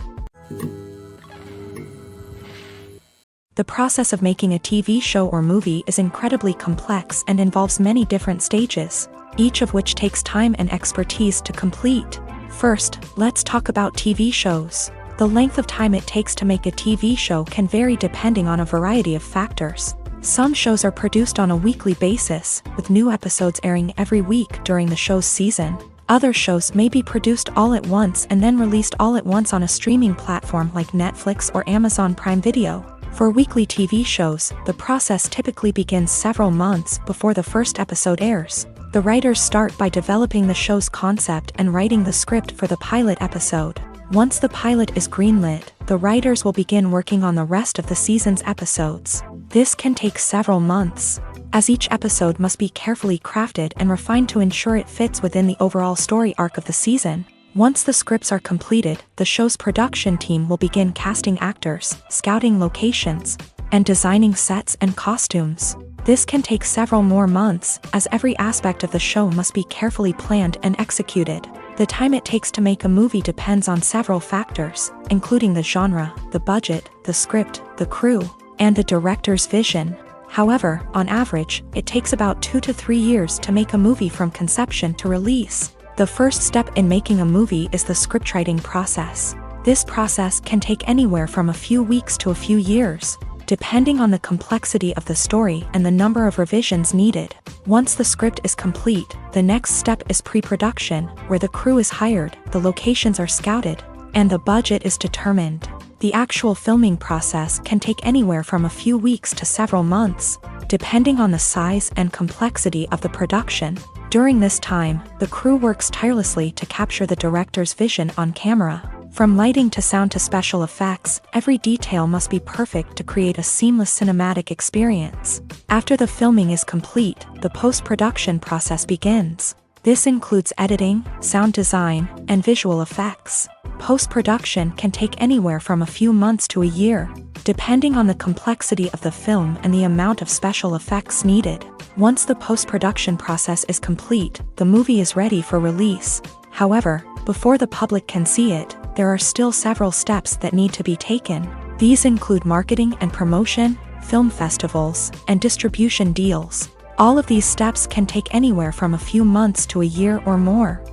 The process of making a TV show or movie is incredibly complex and involves many different stages, each of which takes time and expertise to complete. First, let's talk about TV shows. The length of time it takes to make a TV show can vary depending on a variety of factors. Some shows are produced on a weekly basis, with new episodes airing every week during the show's season. Other shows may be produced all at once and then released all at once on a streaming platform like Netflix or Amazon Prime Video. For weekly TV shows, the process typically begins several months before the first episode airs. The writers start by developing the show's concept and writing the script for the pilot episode. Once the pilot is greenlit, the writers will begin working on the rest of the season's episodes. This can take several months, as each episode must be carefully crafted and refined to ensure it fits within the overall story arc of the season. Once the scripts are completed, the show's production team will begin casting actors, scouting locations, and designing sets and costumes. This can take several more months, as every aspect of the show must be carefully planned and executed. The time it takes to make a movie depends on several factors, including the genre, the budget, the script, the crew, and the director's vision. However, on average, it takes about 2 to 3 years to make a movie from conception to release. The first step in making a movie is the scriptwriting process. This process can take anywhere from a few weeks to a few years, depending on the complexity of the story and the number of revisions needed. Once the script is complete, the next step is pre-production, where the crew is hired, the locations are scouted, and the budget is determined. The actual filming process can take anywhere from a few weeks to several months, depending on the size and complexity of the production. During this time, the crew works tirelessly to capture the director's vision on camera. From lighting to sound to special effects, every detail must be perfect to create a seamless cinematic experience. After the filming is complete, the post-production process begins. This includes editing, sound design, and visual effects. Post-production can take anywhere from a few months to a year, depending on the complexity of the film and the amount of special effects needed. Once the post-production process is complete, the movie is ready for release. However, before the public can see it, there are still several steps that need to be taken. These include marketing and promotion, film festivals, and distribution deals. All of these steps can take anywhere from a few months to a year or more.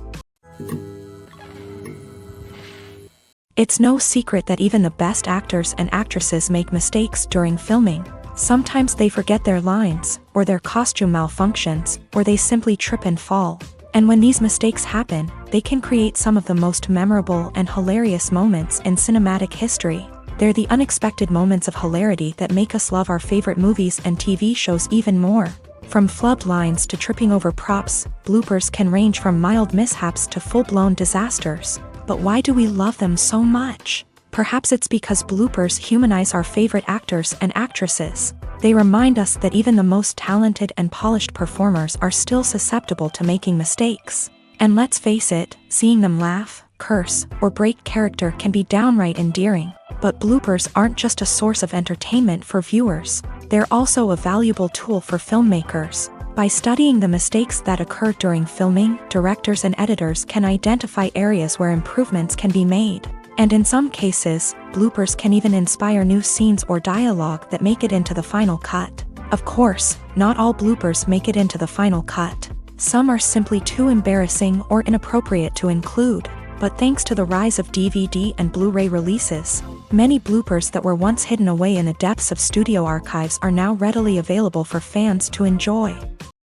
It's no secret that even the best actors and actresses make mistakes during filming. Sometimes they forget their lines, or their costume malfunctions, or they simply trip and fall. And when these mistakes happen, they can create some of the most memorable and hilarious moments in cinematic history. They're the unexpected moments of hilarity that make us love our favorite movies and TV shows even more. From flubbed lines to tripping over props, bloopers can range from mild mishaps to full-blown disasters. But why do we love them so much? Perhaps it's because bloopers humanize our favorite actors and actresses. They remind us that even the most talented and polished performers are still susceptible to making mistakes. And let's face it, seeing them laugh, curse, or break character can be downright endearing. But bloopers aren't just a source of entertainment for viewers, they're also a valuable tool for filmmakers. By studying the mistakes that occur during filming, directors and editors can identify areas where improvements can be made. And in some cases, bloopers can even inspire new scenes or dialogue that make it into the final cut. Of course, not all bloopers make it into the final cut. Some are simply too embarrassing or inappropriate to include. But thanks to the rise of DVD and Blu-ray releases, many bloopers that were once hidden away in the depths of studio archives are now readily available for fans to enjoy.